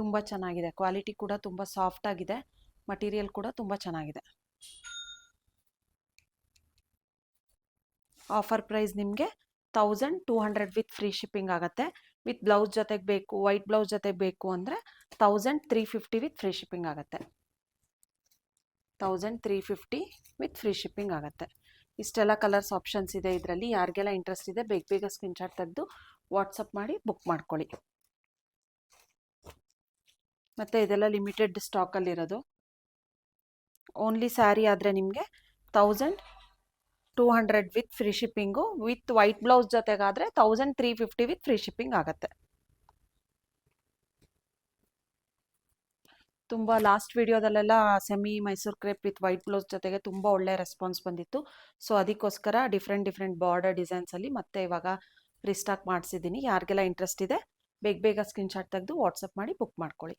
ತುಂಬ ಚೆನ್ನಾಗಿದೆ. ಕ್ವಾಲಿಟಿ ಕೂಡ ತುಂಬ ಸಾಫ್ಟ್ ಆಗಿದೆ. ಮಟೀರಿಯಲ್ ಕೂಡ ತುಂಬ ಚೆನ್ನಾಗಿದೆ. ಆಫರ್ ಪ್ರೈಸ್ ನಿಮಗೆ 1200 ವಿತ್ ಫ್ರೀ ಶಿಪ್ಪಿಂಗ್ ಆಗುತ್ತೆ. ವಿತ್ ಬ್ಲೌಸ್ ಜೊತೆಗೆ ಬೇಕು, ವೈಟ್ ಬ್ಲೌಸ್ ಜೊತೆಗೆ ಬೇಕು ಅಂದರೆ 1350 ವಿತ್ ಫ್ರೀ ಶಿಪ್ಪಿಂಗ್ ಆಗುತ್ತೆ. 1350 ವಿತ್ ಫ್ರೀ ಶಿಪ್ಪಿಂಗ್ ಆಗುತ್ತೆ. ಇಷ್ಟೆಲ್ಲ ಕಲರ್ಸ್ ಆಪ್ಷನ್ಸ್ ಇದೆ ಇದರಲ್ಲಿ. ಯಾರಿಗೆಲ್ಲ ಇಂಟ್ರೆಸ್ಟ್ ಇದೆ ಬೇಗ ಬೇಗ ಸ್ಕ್ರೀನ್ಶಾಟ್ ತೆಗೆದು ವಾಟ್ಸಪ್ ಮಾಡಿ ಬುಕ್ ಮಾಡ್ಕೊಳ್ಳಿ. ಮತ್ತು ಇದೆಲ್ಲ ಲಿಮಿಟೆಡ್ ಸ್ಟಾಕಲ್ಲಿರೋದು. ಓನ್ಲಿ ಸ್ಯಾರಿ ಆದರೆ ನಿಮಗೆ 1200 with free shipping. With white blouse ಜೊತೆಗಾದರೆ 1350 ವಿತ್ ಫ್ರೀ ಶಿಪ್ಪಿಂಗ್ ಆಗುತ್ತೆ. ತುಂಬ ಲಾಸ್ಟ್ ವಿಡಿಯೋದಲ್ಲೆಲ್ಲ semi Mysuru crepe with white blouse ಜೊತೆಗೆ ತುಂಬ ಒಳ್ಳೆ ರೆಸ್ಪಾನ್ಸ್ ಬಂದಿತ್ತು. ಸೊ ಅದಕ್ಕೋಸ್ಕರ ಡಿಫ್ರೆಂಟ್ ಬಾರ್ಡರ್ ಡಿಸೈನ್ಸಲ್ಲಿ ಮತ್ತೆ ಇವಾಗ ರೀಸ್ಟಾಕ್ ಮಾಡಿಸಿದ್ದೀನಿ. ಯಾರಿಗೆಲ್ಲ ಇಂಟ್ರೆಸ್ಟ್ ಇದೆ ಬೇಗ ಬೇಗ ಸ್ಕ್ರೀನ್ಶಾಟ್ ತೆಗೆದು ವಾಟ್ಸಪ್ ಮಾಡಿ ಬುಕ್ ಮಾಡ್ಕೊಳ್ಳಿ.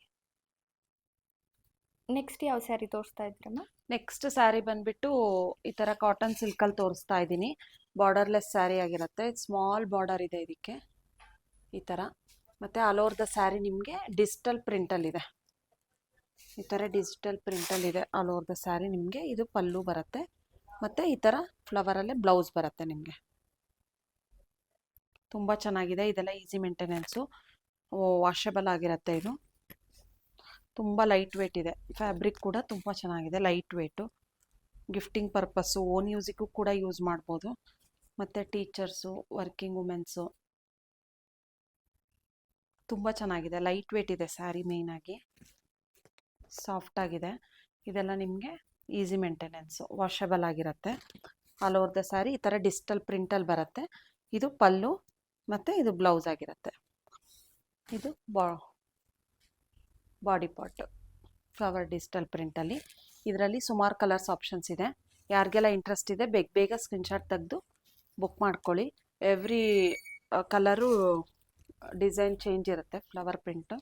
ನೆಕ್ಸ್ಟ್ ಯಾವ ಸ್ಯಾರಿ ತೋರಿಸ್ತಾ ಇದ್ದೀರಮ್ಮ? ನೆಕ್ಸ್ಟ್ ಸ್ಯಾರಿ ಬಂದ್ಬಿಟ್ಟು ಈ ಥರ ಕಾಟನ್ ಸಿಲ್ಕಲ್ಲಿ ತೋರಿಸ್ತಾ ಇದ್ದೀನಿ. ಬಾರ್ಡರ್ಲೆಸ್ ಸ್ಯಾರಿ ಆಗಿರುತ್ತೆ. ಸ್ಮಾಲ್ ಬಾರ್ಡರ್ ಇದೆ ಇದಕ್ಕೆ ಈ ಥರ. ಮತ್ತು ಆಲ್ ಓವರ್ ದ ಸ್ಯಾರಿ ನಿಮಗೆ ಡಿಜಿಟಲ್ ಪ್ರಿಂಟಲ್ಲಿದೆ. ಈ ಥರ ಡಿಜಿಟಲ್ ಪ್ರಿಂಟಲ್ಲಿದೆ ಆಲ್ ಓವರ್ ದ ಸ್ಯಾರಿ. ನಿಮಗೆ ಇದು ಪಲ್ಲು ಬರುತ್ತೆ ಮತ್ತು ಈ ಥರ ಫ್ಲವರಲ್ಲೇ ಬ್ಲೌಸ್ ಬರುತ್ತೆ ನಿಮಗೆ. ತುಂಬ ಚೆನ್ನಾಗಿದೆ. ಇದೆಲ್ಲ ಈಸಿ ಮೇಂಟೆನೆನ್ಸು, ವಾಷಬಲ್ ಆಗಿರುತ್ತೆ. ಇದು ತುಂಬ ಲೈಟ್ ವೇಟ್ ಇದೆ. ಫ್ಯಾಬ್ರಿಕ್ ಕೂಡ ತುಂಬ ಚೆನ್ನಾಗಿದೆ, light weight. Gifting purpose, own ಯೂಸಿಗೂ ಕೂಡ ಯೂಸ್ ಮಾಡ್ಬೋದು. ಮತ್ತು ಟೀಚರ್ಸು, ವರ್ಕಿಂಗ್ ವುಮೆನ್ಸು ತುಂಬ ಚೆನ್ನಾಗಿದೆ. ಲೈಟ್ ವೇಟ್ ಇದೆ ಸ್ಯಾರಿ, ಮೇಯ್ನಾಗಿ ಸಾಫ್ಟ್ ಆಗಿದೆ. ಇದೆಲ್ಲ ನಿಮಗೆ ಈಸಿ ಮೇಂಟೆನೆನ್ಸು, ವಾಷಬಲ್ ಆಗಿರುತ್ತೆ. ಆಲ್ ಓವರ್ ದ ಸ್ಯಾರಿ ಈ ಥರ ಡಿಜಿಟಲ್ ಪ್ರಿಂಟಲ್ಲಿ ಬರುತ್ತೆ. ಇದು ಪಲ್ಲು ಮತ್ತು ಇದು ಬ್ಲೌಸ್ ಆಗಿರುತ್ತೆ. ಇದು ಬಾಡಿ ಪಾರ್ಟ್ ಫ್ಲವರ್ ಡಿಜಿಟಲ್ ಪ್ರಿಂಟಲ್ಲಿ. ಇದರಲ್ಲಿ ಸುಮಾರು ಕಲರ್ಸ್ ಆಪ್ಷನ್ಸ್ ಇದೆ. ಯಾರಿಗೆಲ್ಲ ಇಂಟ್ರೆಸ್ಟ್ ಇದೆ ಬೇಗ ಬೇಗ ಸ್ಕ್ರೀನ್ಶಾಟ್ ತೆಗೆದು ಬುಕ್ ಮಾಡ್ಕೊಳ್ಳಿ. ಎವ್ರಿ ಕಲರು ಡಿಸೈನ್ ಚೇಂಜ್ ಇರುತ್ತೆ. Flower print,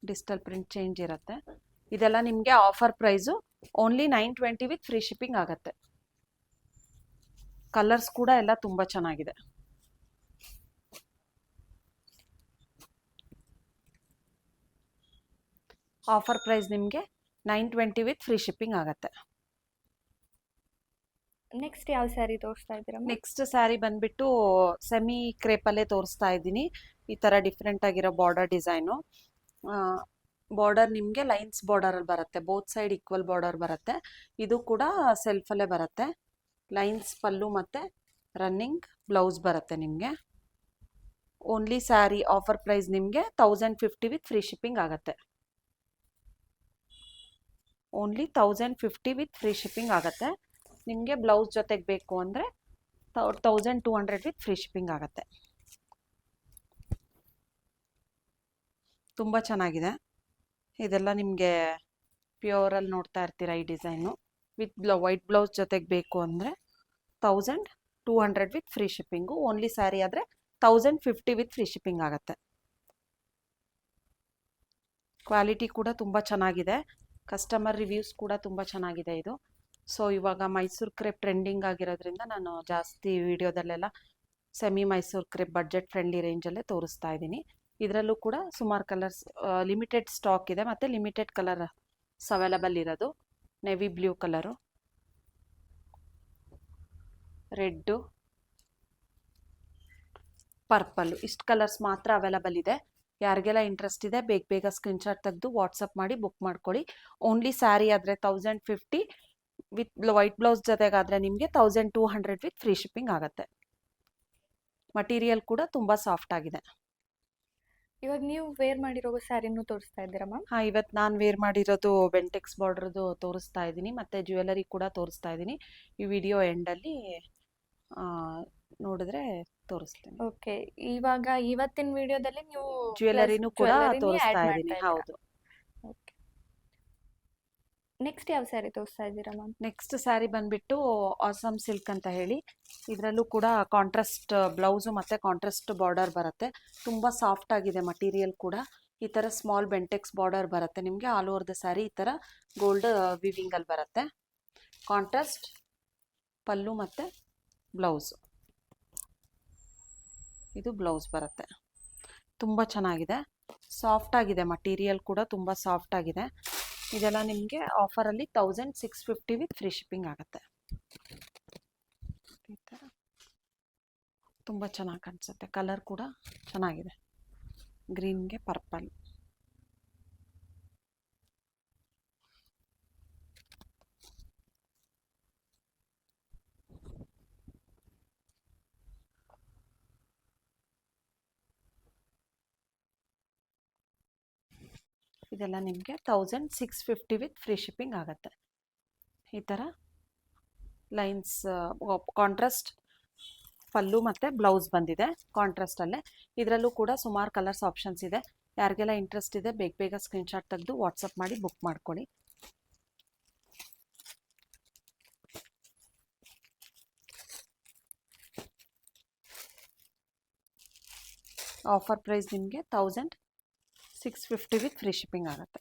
digital print change ಇರುತ್ತೆ. ಇದೆಲ್ಲ ನಿಮಗೆ offer price only 920 with free shipping ಆಗುತ್ತೆ. ಕಲರ್ಸ್ ಕೂಡ ಎಲ್ಲ ತುಂಬ ಚೆನ್ನಾಗಿದೆ. ಆಫರ್ ಪ್ರೈಸ್ ನಿಮಗೆ 920 ವಿತ್ ಫ್ರೀ ಶಿಪ್ಪಿಂಗ್ ಆಗುತ್ತೆ. ನೆಕ್ಸ್ಟ್ ಯಾವ ಸ್ಯಾರಿ ತೋರಿಸ್ತಾ ಇದ್ದೀರಾ ಮ್ಯಾಮ್? ನೆಕ್ಸ್ಟ್ ಸ್ಯಾರಿ ಬಂದ್ಬಿಟ್ಟು ಸೆಮಿ ಕ್ರೇಪಲ್ಲೇ ತೋರಿಸ್ತಾ ಇದ್ದೀನಿ. ಈ ಥರ ಡಿಫ್ರೆಂಟ್ ಆಗಿರೋ ಬಾರ್ಡರ್ ಡಿಸೈನು. ಬಾರ್ಡರ್ ನಿಮಗೆ ಲೈನ್ಸ್ ಬಾರ್ಡರಲ್ಲಿ ಬರುತ್ತೆ, ಬೋತ್ ಸೈಡ್ ಈಕ್ವಲ್ ಬಾರ್ಡರ್ ಬರುತ್ತೆ. ಇದು ಕೂಡ ಸೆಲ್ಫಲ್ಲೇ ಬರುತ್ತೆ. ಲೈನ್ಸ್ ಪಲ್ಲು ಮತ್ತು ರನ್ನಿಂಗ್ ಬ್ಲೌಸ್ ಬರುತ್ತೆ ನಿಮಗೆ. ಓನ್ಲಿ ಸ್ಯಾರಿ ಆಫರ್ ಪ್ರೈಸ್ ನಿಮಗೆ 1050 ವಿತ್ ಫ್ರೀ ಶಿಪ್ಪಿಂಗ್ ಆಗುತ್ತೆ. ಓನ್ಲಿ 1050 ವಿತ್ ಫ್ರೀ ಶಿಪ್ಪಿಂಗ್ ಆಗುತ್ತೆ. ನಿಮಗೆ ಬ್ಲೌಸ್ ಜೊತೆಗೆ ಬೇಕು ಅಂದರೆ 1200 ವಿತ್ ಫ್ರೀ ಶಿಪ್ಪಿಂಗ್ ಆಗುತ್ತೆ. ತುಂಬ ಚೆನ್ನಾಗಿದೆ. ಇದೆಲ್ಲ ನಿಮಗೆ ಪ್ಯೂರಲ್ಲಿ ನೋಡ್ತಾ ಇರ್ತೀರಾ ಈ ಡಿಸೈನು. ವಿತ್ ವೈಟ್ ಬ್ಲೌಸ್ ಜೊತೆಗೆ ಬೇಕು ಅಂದರೆ 1200 with free shipping. Only sari ಆದರೆ 1050 ವಿತ್ ಫ್ರೀ ಶಿಪ್ಪಿಂಗ್ ಆಗುತ್ತೆ. ಕ್ವಾಲಿಟಿ ಕೂಡ ತುಂಬ ಚೆನ್ನಾಗಿದೆ. ಕಸ್ಟಮರ್ ರಿವ್ಯೂಸ್ ಕೂಡ ತುಂಬ ಚೆನ್ನಾಗಿದೆ ಇದು. ಸೊ ಇವಾಗ ಮೈಸೂರು ಕ್ರೇಪ್ ಟ್ರೆಂಡಿಂಗ್ ಆಗಿರೋದ್ರಿಂದ ನಾನು ಜಾಸ್ತಿ ವಿಡಿಯೋದಲ್ಲೆಲ್ಲ semi Mysuru crepe budget friendly ರೇಂಜಲ್ಲೇ ತೋರಿಸ್ತಾ ಇದ್ದೀನಿ. ಇದರಲ್ಲೂ ಕೂಡ ಸುಮಾರು ಕಲರ್ಸ್ ಲಿಮಿಟೆಡ್ ಸ್ಟಾಕ್ ಇದೆ ಮತ್ತು ಲಿಮಿಟೆಡ್ ಕಲರ್ಸ್ ಅವೈಲಬಲ್ ಇರೋದು. Navy blue colour, red, purple, ಇಷ್ಟು ಕಲರ್ಸ್ ಮಾತ್ರ ಅವೈಲಬಲ್ ಇದೆ. ಯಾರಿಗೆಲ್ಲ ಇಂಟ್ರೆಸ್ಟ್ ಇದೆ ಬೇಗ ಬೇಗ ಸ್ಕ್ರೀನ್ಶಾಟ್ ತೆಗೆದು ವಾಟ್ಸಪ್ ಮಾಡಿ ಬುಕ್ ಮಾಡ್ಕೊಳ್ಳಿ. ಓನ್ಲಿ ಸ್ಯಾರಿ ಆದರೆ 1050 ವಿತ್ ವೈಟ್ ಬ್ಲೌಸ್ ಜೊತೆಗಾದರೆ ನಿಮಗೆ 1200 ವಿತ್ ಫ್ರೀ ಶಿಪ್ಪಿಂಗ್ ಆಗುತ್ತೆ. ಮಟೀರಿಯಲ್ ಕೂಡ ತುಂಬ ಸಾಫ್ಟ್ ಆಗಿದೆ. ಇವಾಗ ನೀವು ವೇರ್ ಮಾಡಿರೋ ಸ್ಯಾರಿನೂ ತೋರಿಸ್ತಾ ಇದ್ದೀರಾ ಮ್ಯಾಮ್? ಹಾಂ, ಇವತ್ತು ನಾನು ವೇರ್ ಮಾಡಿರೋದು ಬೆಂಟೆಕ್ಸ್ ಬಾರ್ಡ್ರದ್ದು ತೋರಿಸ್ತಾ ಇದ್ದೀನಿ ಮತ್ತು ಜ್ಯುವೆಲರಿ ಕೂಡ ತೋರಿಸ್ತಾ ಇದ್ದೀನಿ. ಈ ವಿಡಿಯೋ ಎಂಡಲ್ಲಿ ನೋಡಿದ್ರೆ ತೋರಿಸ್ತೀನಿ. ಓಕೆ, ಇವಾಗ ಇವತ್ತಿನ ವಿಡಿಯೋದಲ್ಲಿ ನೀವು ಜ್ಯುವೆಲರಿನೂ ಕೂಡ ತೋರಿಸ್ತಾ ಆ್ಯಡ್ ಇದ್ದೀನಿ. ಮಾಡ್ತಾ ಹೌದು. ಓಕೆ, ನೆಕ್ಸ್ಟ್ ಯಾವ ಸ್ಯಾರಿ ತೋರಿಸ್ತಾ ಇದ್ದೀರಾ ಮ್ಯಾಮ್? ನೆಕ್ಸ್ಟ್ ಸ್ಯಾರಿ ಬಂದ್ಬಿಟ್ಟು ಆಸಮ್ ಸಿಲ್ಕ್ ಅಂತ ಹೇಳಿ. ಇದರಲ್ಲೂ ಕೂಡ ಕಾಂಟ್ರಾಸ್ಟ್ ಬ್ಲೌಸು ಮತ್ತು ಕಾಂಟ್ರಾಸ್ಟ್ ಬಾರ್ಡರ್ ಬರುತ್ತೆ. ತುಂಬ ಸಾಫ್ಟ್ ಆಗಿದೆ ಮಟೀರಿಯಲ್ ಕೂಡ. ಈ ಥರ ಸ್ಮಾಲ್ ಬೆಂಟೆಕ್ಸ್ ಬಾರ್ಡರ್ ಬರುತ್ತೆ ನಿಮಗೆ. ಆಲ್ ಓವರ್ ದ ಸ್ಯಾರಿ ಈ ಥರ ಗೋಲ್ಡ್ ವಿವಿಂಗಲ್ಲಿ ಬರುತ್ತೆ. ಕಾಂಟ್ರಾಸ್ಟ್ ಪಲ್ಲು ಮತ್ತು ಬ್ಲೌಸು, ಇದು ಬ್ಲೌಸ್ ಬರುತ್ತೆ. ತುಂಬ ಚೆನ್ನಾಗಿದೆ, ಸಾಫ್ಟ್ ಆಗಿದೆ ಮಟೀರಿಯಲ್ ಕೂಡ ತುಂಬ ಸಾಫ್ಟ್ ಆಗಿದೆ. ಇದೆಲ್ಲ ನಿಮಗೆ ಆಫರಲ್ಲಿ 1650 ವಿತ್ ಫ್ರೀ ಶಿಪ್ಪಿಂಗ್ ಆಗುತ್ತೆ. ಈ ಥರ ತುಂಬ ಚೆನ್ನಾಗಿ ಕಾಣಿಸುತ್ತೆ. ಕಲರ್ ಕೂಡ ಚೆನ್ನಾಗಿದೆ, ಗ್ರೀನ್ಗೆ ಪರ್ಪಲ್. ಇದೆಲ್ಲ ನಿಮಗೆ 1650 ವಿತ್ ಫ್ರೀ ಶಿಪ್ಪಿಂಗ್ ಆಗುತ್ತೆ. ಈ ಥರ ಲೈನ್ಸ್ ಕಾಂಟ್ರಾಸ್ಟ್ ಪಲ್ಲು ಮತ್ತು ಬ್ಲೌಸ್ ಬಂದಿದೆ ಕಾಂಟ್ರಾಸ್ಟಲ್ಲೇ. ಇದರಲ್ಲೂ ಕೂಡ ಸುಮಾರು ಕಲರ್ಸ್ ಆಪ್ಷನ್ಸ್ ಇದೆ. ಯಾರಿಗೆಲ್ಲ ಇಂಟ್ರೆಸ್ಟ್ ಇದೆ ಬೇಗ ಬೇಗ ಸ್ಕ್ರೀನ್ಶಾಟ್ ತೆಗೆದು ವಾಟ್ಸಪ್ ಮಾಡಿ ಬುಕ್ ಮಾಡ್ಕೊಳ್ಳಿ. ಆಫರ್ ಪ್ರೈಸ್ ನಿಮಗೆ 1650 ವಿತ್ ಫ್ರೀ ಶಿಪ್ಪಿಂಗ್ ಆಗುತ್ತೆ.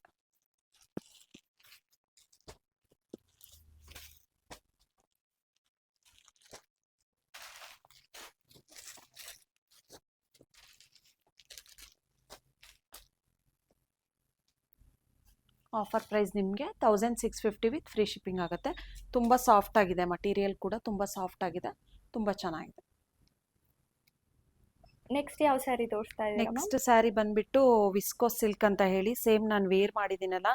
ಆಫರ್ ಪ್ರೈಸ್ ನಿಮಗೆ 1650 ವಿತ್ ಫ್ರೀ ಶಿಪ್ಪಿಂಗ್ ಆಗುತ್ತೆ. ತುಂಬ ಸಾಫ್ಟ್ ಆಗಿದೆ ಮಟೀರಿಯಲ್ ಕೂಡ ತುಂಬ ಸಾಫ್ಟ್ ಆಗಿದೆ, ತುಂಬ ಚೆನ್ನಾಗಿದೆ. ನೆಕ್ಸ್ಟ್ ಯಾವ ಸ್ಯಾರಿ ತೋರಿಸ್ತಾ ಇದ್ದೀರಾ ಮ್ಯಾಮ್? ನೆಕ್ಸ್ಟ್ ಸ್ಯಾರಿ ಬಂದ್ಬಿಟ್ಟು ವಿಸ್ಕೋಸ್ ಸಿಲ್ಕ್ ಅಂತ ಹೇಳಿ. ಸೇಮ್ ನಾನು ವೇರ್ ಮಾಡಿದ್ದೀನಲ್ಲ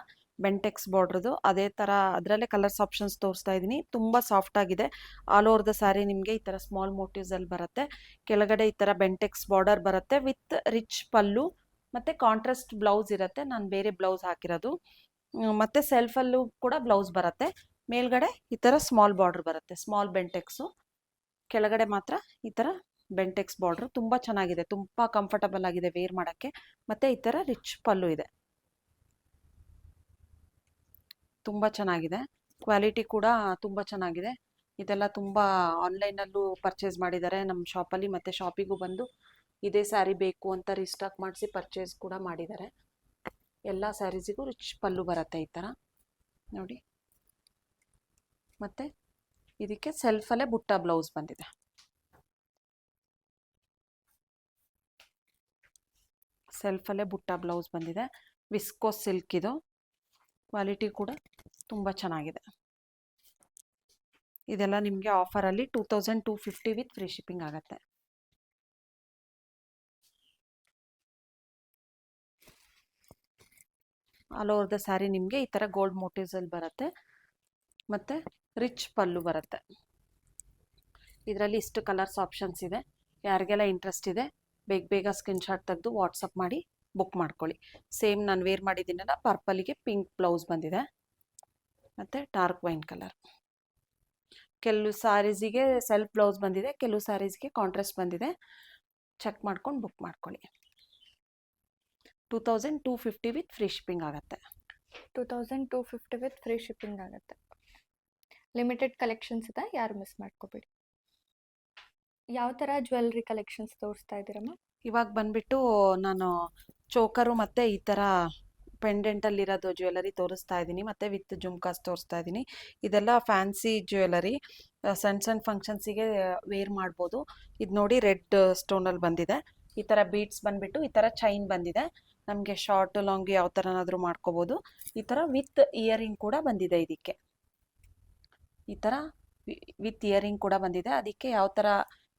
ಬೆಂಟೆಕ್ಸ್ ಬಾರ್ಡ್ರದು, ಅದೇ ಥರ ಅದರಲ್ಲೇ ಕಲರ್ಸ್ ಆಪ್ಷನ್ಸ್ ತೋರಿಸ್ತಾ ಇದ್ದೀನಿ. ತುಂಬ ಸಾಫ್ಟ್ ಆಗಿದೆ. ಆಲ್ ಓವರ್ ದ ಸ್ಯಾರಿ ನಿಮಗೆ ಈ ಥರ ಸ್ಮಾಲ್ ಮೋಟಿವ್ಸಲ್ಲಿ ಬರುತ್ತೆ. ಕೆಳಗಡೆ ಈ ಥರ ಬೆಂಟೆಕ್ಸ್ ಬಾರ್ಡರ್ ಬರುತ್ತೆ ವಿತ್ ರಿಚ್ ಪಲ್ಲು ಮತ್ತು ಕಾಂಟ್ರಾಸ್ಟ್ ಬ್ಲೌಸ್ ಇರುತ್ತೆ. ನಾನು ಬೇರೆ ಬ್ಲೌಸ್ ಹಾಕಿರೋದು. ಮತ್ತು ಸೆಲ್ಫಲ್ಲೂ ಕೂಡ ಬ್ಲೌಸ್ ಬರುತ್ತೆ. ಮೇಲ್ಗಡೆ ಈ ಥರ ಸ್ಮಾಲ್ ಬಾರ್ಡ್ರ್ ಬರುತ್ತೆ, ಸ್ಮಾಲ್ ಬೆಂಟೆಕ್ಸು. ಕೆಳಗಡೆ ಮಾತ್ರ ಈ ಥರ ಬೆಂಟೆಕ್ಸ್ ಬಾರ್ಡ್ರು. ತುಂಬ ಚೆನ್ನಾಗಿದೆ, ತುಂಬ ಕಂಫರ್ಟಬಲ್ ಆಗಿದೆ ವೇರ್ ಮಾಡೋಕ್ಕೆ. ಮತ್ತು ಈ ಥರ ರಿಚ್ ಪಲ್ಲು ಇದೆ. ತುಂಬ ಚೆನ್ನಾಗಿದೆ, ಕ್ವಾಲಿಟಿ ಕೂಡ ತುಂಬ ಚೆನ್ನಾಗಿದೆ. ಇದೆಲ್ಲ ತುಂಬ ಆನ್ಲೈನಲ್ಲೂ ಪರ್ಚೇಸ್ ಮಾಡಿದ್ದಾರೆ ನಮ್ಮ ಶಾಪಲ್ಲಿ, ಮತ್ತು ಶಾಪಿಗೂ ಬಂದು ಇದೇ ಸ್ಯಾರಿ ಬೇಕು ಅಂತ ರೀಸ್ಟಾಕ್ ಮಾಡಿಸಿ ಪರ್ಚೇಸ್ ಕೂಡ ಮಾಡಿದ್ದಾರೆ. ಎಲ್ಲ ಸ್ಯಾರೀಸಿಗೂ ರಿಚ್ ಪಲ್ಲು ಬರುತ್ತೆ ಈ ಥರ ನೋಡಿ. ಮತ್ತು ಇದಕ್ಕೆ ಸೆಲ್ಫಲ್ಲೇ ಬುಟ್ಟ ಬ್ಲೌಸ್ ಬಂದಿದೆ. ಸೆಲ್ಫಲ್ಲೇ ಬುಟ್ಟ ಬ್ಲೌಸ್ ಬಂದಿದೆ. ವಿಸ್ಕೋಸ್ ಸಿಲ್ಕ್ ಇದು. ಕ್ವಾಲಿಟಿ ಕೂಡ ತುಂಬ ಚೆನ್ನಾಗಿದೆ. ಇದೆಲ್ಲ ನಿಮಗೆ ಆಫರಲ್ಲಿ 2250 ವಿತ್ ಫ್ರೀ ಶಿಪ್ಪಿಂಗ್ ಆಗುತ್ತೆ. ಆಲ್ ಓವರ್ ದ ಸ್ಯಾರಿ ನಿಮಗೆ ಈ ಥರ ಗೋಲ್ಡ್ ಮೋಟಿವ್ಸಲ್ಲಿ ಬರುತ್ತೆ ಮತ್ತು ರಿಚ್ ಪಲ್ಲು ಬರುತ್ತೆ. ಇದರಲ್ಲಿ ಇಷ್ಟು ಕಲರ್ಸ್ ಆಪ್ಷನ್ಸ್ ಇದೆ. ಯಾರಿಗೆಲ್ಲ ಇಂಟ್ರೆಸ್ಟ್ ಇದೆ ಬೇಗ ಸ್ಕ್ರೀನ್ಶಾಟ್ ತೆಗೆದು ವಾಟ್ಸಪ್ ಮಾಡಿ ಬುಕ್ ಮಾಡ್ಕೊಳ್ಳಿ. ಸೇಮ್ ನಾನು ವೇರ್ ಮಾಡಿದ್ದೀನಲ್ಲ, ಪರ್ಪಲಿಗೆ ಪಿಂಕ್ ಬ್ಲೌಸ್ ಬಂದಿದೆ ಮತ್ತು ಡಾರ್ಕ್ ವೈನ್ ಕಲರ್. ಕೆಲವು ಸ್ಯಾರೀಸಿಗೆ ಸೆಲ್ಫ್ ಬ್ಲೌಸ್ ಬಂದಿದೆ, ಕೆಲವು ಸ್ಯಾರೀಸ್ಗೆ ಕಾಂಟ್ರಾಸ್ಟ್ ಬಂದಿದೆ. ಚೆಕ್ ಮಾಡ್ಕೊಂಡು ಬುಕ್ ಮಾಡ್ಕೊಳ್ಳಿ. 2250 ವಿತ್ ಫ್ರೀ ಶಿಪ್ಪಿಂಗ್ ಆಗುತ್ತೆ. 2250 ವಿತ್ ಫ್ರೀ ಶಿಪ್ಪಿಂಗ್ ಆಗುತ್ತೆ. ಲಿಮಿಟೆಡ್ ಕಲೆಕ್ಷನ್ಸ್ ಇದೆ, ಯಾರು ಮಿಸ್ ಮಾಡ್ಕೋಬೇಡಿ. ಯಾವ ಥರ ಜ್ಯುವೆಲ್ರಿ ಕಲೆಕ್ಷನ್ಸ್ ತೋರಿಸ್ತಾ ಇದ್ದೀರಮ್ಮ? ಇವಾಗ ಬಂದ್ಬಿಟ್ಟು ನಾನು ಚೋಕರು ಮತ್ತು ಈ ಥರ ಪೆಂಡೆಂಟಲ್ಲಿರೋದು ಜ್ಯುವೆಲರಿ ತೋರಿಸ್ತಾ ಇದ್ದೀನಿ, ಮತ್ತು ವಿತ್ ಜುಮ್ಕಾಸ್ ತೋರಿಸ್ತಾ ಇದ್ದೀನಿ. ಇದೆಲ್ಲ ಫ್ಯಾನ್ಸಿ ಜ್ಯುವೆಲರಿ, ಸಣ್ಣ ಫಂಕ್ಷನ್ಸಿಗೆ ವೇರ್ ಮಾಡ್ಬೋದು. ಇದು ನೋಡಿ ರೆಡ್ ಸ್ಟೋನಲ್ಲಿ ಬಂದಿದೆ. ಈ ಥರ ಬೀಡ್ಸ್ ಬಂದ್ಬಿಟ್ಟು ಈ ಥರ ಚೈನ್ ಬಂದಿದೆ. ನಮಗೆ ಶಾರ್ಟ್ ಲಾಂಗ್ ಯಾವ ಥರನಾದರೂ ಮಾಡ್ಕೋಬೋದು. ಈ ಥರ ವಿತ್ ಇಯರಿಂಗ್ ಕೂಡ ಬಂದಿದೆ. ಇದಕ್ಕೆ ಈ ಥರ ವಿತ್ ಇಯರಿಂಗ್ ಕೂಡ ಬಂದಿದೆ. ಅದಕ್ಕೆ ಯಾವ ಥರ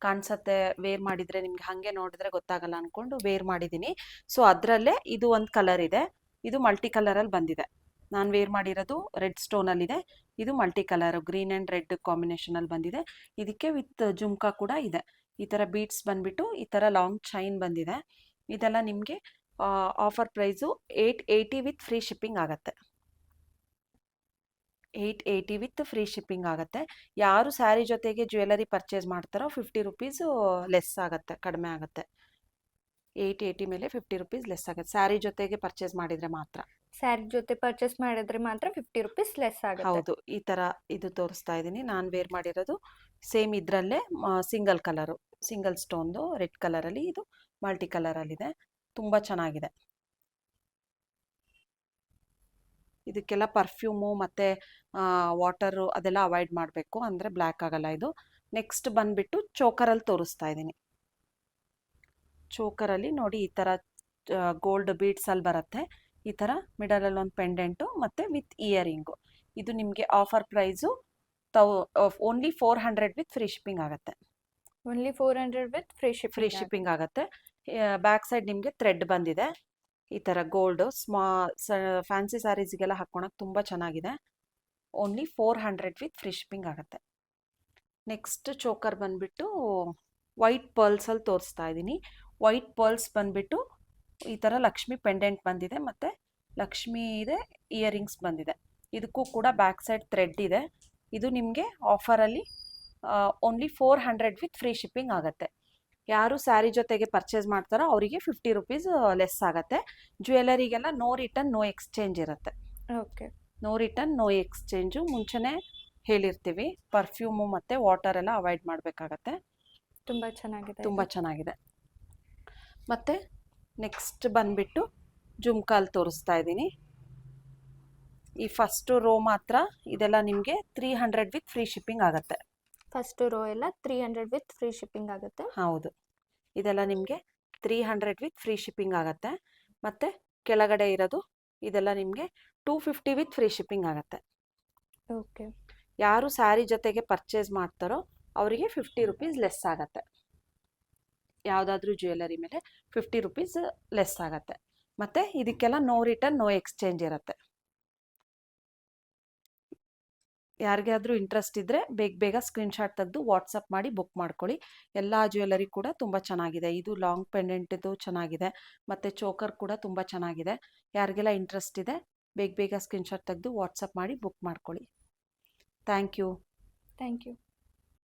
ಕಾಣಿಸುತ್ತೆ ವೇರ್ ಮಾಡಿದರೆ ನಿಮ್ಗೆ ಹಾಗೆ ನೋಡಿದ್ರೆ ಗೊತ್ತಾಗಲ್ಲ ಅಂದ್ಕೊಂಡು ವೇರ್ ಮಾಡಿದ್ದೀನಿ. ಸೊ ಅದರಲ್ಲೇ ಇದು ಒಂದು ಕಲರ್ ಇದೆ, ಇದು ಮಲ್ಟಿ ಕಲರಲ್ಲಿ ಬಂದಿದೆ. ನಾನು ವೇರ್ ಮಾಡಿರೋದು ರೆಡ್ ಸ್ಟೋನಲ್ಲಿದೆ, ಇದು multi colour green and red ಕಾಂಬಿನೇಷನಲ್ಲಿ ಬಂದಿದೆ. ಇದಕ್ಕೆ ವಿತ್ ಜುಮ್ಕಾ ಕೂಡ ಇದೆ. ಈ ಥರ ಬೀಡ್ಸ್ ಬಂದ್ಬಿಟ್ಟು ಈ ಥರ ಲಾಂಗ್ ಚೈನ್ ಬಂದಿದೆ. ಇದೆಲ್ಲ ನಿಮಗೆ offer price 880 with free shipping ಆಗುತ್ತೆ. 880 ವಿತ್ ಫ್ರೀ ಶಿಪ್ಪಿಂಗ್ ಆಗುತ್ತೆ. ಯಾರು ಸ್ಯಾರಿ ಜೊತೆಗೆ ಜ್ಯುವೆಲರಿ ಪರ್ಚೇಸ್ ಮಾಡ್ತಾರೋ 50 ರುಪೀಸು ಲೆಸ್ ಆಗುತ್ತೆ, ಕಡಿಮೆ ಆಗುತ್ತೆ. 880 ಮೇಲೆ 50 ರುಪೀಸ್ ಲೆಸ್ ಆಗುತ್ತೆ ಸ್ಯಾರಿ ಜೊತೆಗೆ ಪರ್ಚೇಸ್ ಮಾಡಿದರೆ ಮಾತ್ರ. ಸ್ಯಾರಿ ಜೊತೆ ಪರ್ಚೇಸ್ ಮಾಡಿದ್ರೆ ಮಾತ್ರ 50 ರುಪೀಸ್ ಲೆಸ್ ಆಗುತ್ತೆ. ಹೌದು. ಈ ಥರ ಇದು ತೋರಿಸ್ತಾ ಇದ್ದೀನಿ. ನಾನು ವೇರ್ ಮಾಡಿರೋದು ಸೇಮ್ ಇದರಲ್ಲೇ ಸಿಂಗಲ್ ಕಲರು, ಸಿಂಗಲ್ ಸ್ಟೋನ್ದು ರೆಡ್ ಕಲರಲ್ಲಿ, ಇದು ಮಲ್ಟಿ ಕಲರಲ್ಲಿದೆ. ತುಂಬ ಚೆನ್ನಾಗಿದೆ. ಇದಕ್ಕೆಲ್ಲ ಪರ್ಫ್ಯೂಮು ಮತ್ತು ವಾಟರು ಅದೆಲ್ಲ ಅವಾಯ್ಡ್ ಮಾಡಬೇಕು, ಅಂದರೆ ಬ್ಲ್ಯಾಕ್ ಆಗಲ್ಲ ಇದು. ನೆಕ್ಸ್ಟ್ ಬಂದುಬಿಟ್ಟು ಚೋಕರಲ್ಲಿ ತೋರಿಸ್ತಾ ಇದ್ದೀನಿ. ಚೋಕರಲ್ಲಿ ನೋಡಿ ಈ ಥರ ಗೋಲ್ಡ್ ಬೀಡ್ಸಲ್ಲಿ ಬರುತ್ತೆ. ಈ ಥರ ಮಿಡಲಲ್ಲಿ ಒಂದು ಪೆಂಡೆಂಟು ಮತ್ತು ವಿತ್ ಇಯರಿಂಗು. ಇದು ನಿಮಗೆ offer price only 400 with free shipping ಆಗುತ್ತೆ. ಓನ್ಲಿ 400 ವಿತ್ ಫ್ರೀ ಶಿಪ್ಪಿಂಗ್ ಆಗುತ್ತೆ. ಬ್ಯಾಕ್ ಸೈಡ್ ನಿಮಗೆ ಥ್ರೆಡ್ ಬಂದಿದೆ. ಈ ಥರ ಗೋಲ್ಡು ಫ್ಯಾನ್ಸಿ ಸ್ಯಾರೀಸ್ಗೆಲ್ಲ ಹಾಕ್ಕೊಳಕ್ಕೆ ತುಂಬ ಚೆನ್ನಾಗಿದೆ. ಓನ್ಲಿ 400 ವಿತ್ ಫ್ರೀ ಶಿಪ್ಪಿಂಗ್ ಆಗುತ್ತೆ. ನೆಕ್ಸ್ಟ್ ಚೋಕರ್ ಬಂದುಬಿಟ್ಟು ವೈಟ್ ಪರ್ಲ್ಸಲ್ಲಿ ತೋರಿಸ್ತಾ ಇದ್ದೀನಿ. ವೈಟ್ ಪರ್ಲ್ಸ್ ಬಂದುಬಿಟ್ಟು ಈ ಥರ ಲಕ್ಷ್ಮಿ ಪೆಂಡೆಂಟ್ ಬಂದಿದೆ ಮತ್ತು ಲಕ್ಷ್ಮಿ ಇದೆ, ಇಯರಿಂಗ್ಸ್ ಬಂದಿದೆ. ಇದಕ್ಕೂ ಕೂಡ ಬ್ಯಾಕ್ ಸೈಡ್ ಥ್ರೆಡ್ ಇದೆ. ಇದು ನಿಮಗೆ ಆಫರಲ್ಲಿ ಓನ್ಲಿ 400 ವಿತ್ ಫ್ರೀ ಶಿಪ್ಪಿಂಗ್ ಆಗುತ್ತೆ. ಯಾರು ಸ್ಯಾರಿ ಜೊತೆಗೆ ಪರ್ಚೇಸ್ ಮಾಡ್ತಾರೋ ಅವರಿಗೆ 50 ರುಪೀಸ್ ಲೆಸ್ ಆಗುತ್ತೆ. ಜ್ಯುವೆಲರಿಗೆಲ್ಲ ನೋ ರಿಟರ್ನ್ ನೋ ಎಕ್ಸ್ಚೇಂಜ್ ಇರುತ್ತೆ. Okay. No return no exchange ಮುಂಚೆನೇ ಹೇಳಿರ್ತೀವಿ. ಪರ್ಫ್ಯೂಮು ಮತ್ತು ವಾಟರ್ ಎಲ್ಲ ಅವಾಯ್ಡ್ ಮಾಡಬೇಕಾಗತ್ತೆ. ತುಂಬ ಚೆನ್ನಾಗಿದೆ. ತುಂಬ ಚೆನ್ನಾಗಿದೆ. ಮತ್ತು ನೆಕ್ಸ್ಟ್ ಬಂದುಬಿಟ್ಟು ಜುಮ್ಕಾಲ್ ತೋರಿಸ್ತಾ ಇದ್ದೀನಿ. ಈ ಫಸ್ಟು ರೋ ಮಾತ್ರ ಇದೆಲ್ಲ ನಿಮಗೆ 300 ವಿತ್ ಫ್ರೀ ಶಿಪ್ಪಿಂಗ್ ಆಗುತ್ತೆ. ಫಸ್ಟ್ ರೋ ಎಲ್ಲ 300 ವಿತ್ ಫ್ರೀ ಶಿಪ್ಪಿಂಗ್ ಆಗುತ್ತೆ. ಹೌದು. ಇದೆಲ್ಲ ನಿಮಗೆ 300 ವಿತ್ ಫ್ರೀ ಶಿಪ್ಪಿಂಗ್ ಆಗುತ್ತೆ. ಮತ್ತು ಕೆಳಗಡೆ ಇರೋದು ಇದೆಲ್ಲ ನಿಮಗೆ 250 ವಿತ್ ಫ್ರೀ ಶಿಪ್ಪಿಂಗ್ ಆಗುತ್ತೆ. ಓಕೆ. ಯಾರು ಸ್ಯಾರಿ ಜೊತೆಗೆ ಪರ್ಚೇಸ್ ಮಾಡ್ತಾರೋ ಅವರಿಗೆ 50 ರುಪೀಸ್ ಲೆಸ್ ಆಗುತ್ತೆ. ಯಾವುದಾದ್ರೂ ಜ್ಯುವೆಲರಿ ಮೇಲೆ 50 ರುಪೀಸ್ ಲೆಸ್ ಆಗುತ್ತೆ. ಮತ್ತು ಇದಕ್ಕೆಲ್ಲ ನೋ ರಿಟರ್ನ್ ನೋ ಎಕ್ಸ್ಚೇಂಜ್ ಇರುತ್ತೆ. ಯಾರಿಗಾದ್ರೂ ಇಂಟ್ರೆಸ್ಟ್ ಇದ್ದರೆ ಬೇಗ ಸ್ಕ್ರೀನ್ಶಾಟ್ ತೆಗೆದು ವಾಟ್ಸಪ್ ಮಾಡಿ ಬುಕ್ ಮಾಡ್ಕೊಳ್ಳಿ. ಎಲ್ಲ ಜ್ಯುವೆಲರಿ ಕೂಡ ತುಂಬ ಚೆನ್ನಾಗಿದೆ. ಇದು ಲಾಂಗ್ ಪೆಂಡೆಂಟಿದು ಚೆನ್ನಾಗಿದೆ ಮತ್ತು ಚೋಕರ್ ಕೂಡ ತುಂಬ ಚೆನ್ನಾಗಿದೆ. ಯಾರಿಗೆಲ್ಲ ಇಂಟ್ರೆಸ್ಟ್ ಇದೆ ಬೇಗ ಸ್ಕ್ರೀನ್ಶಾಟ್ ತೆಗೆದು ವಾಟ್ಸಪ್ ಮಾಡಿ ಬುಕ್ ಮಾಡ್ಕೊಳ್ಳಿ. Thank you.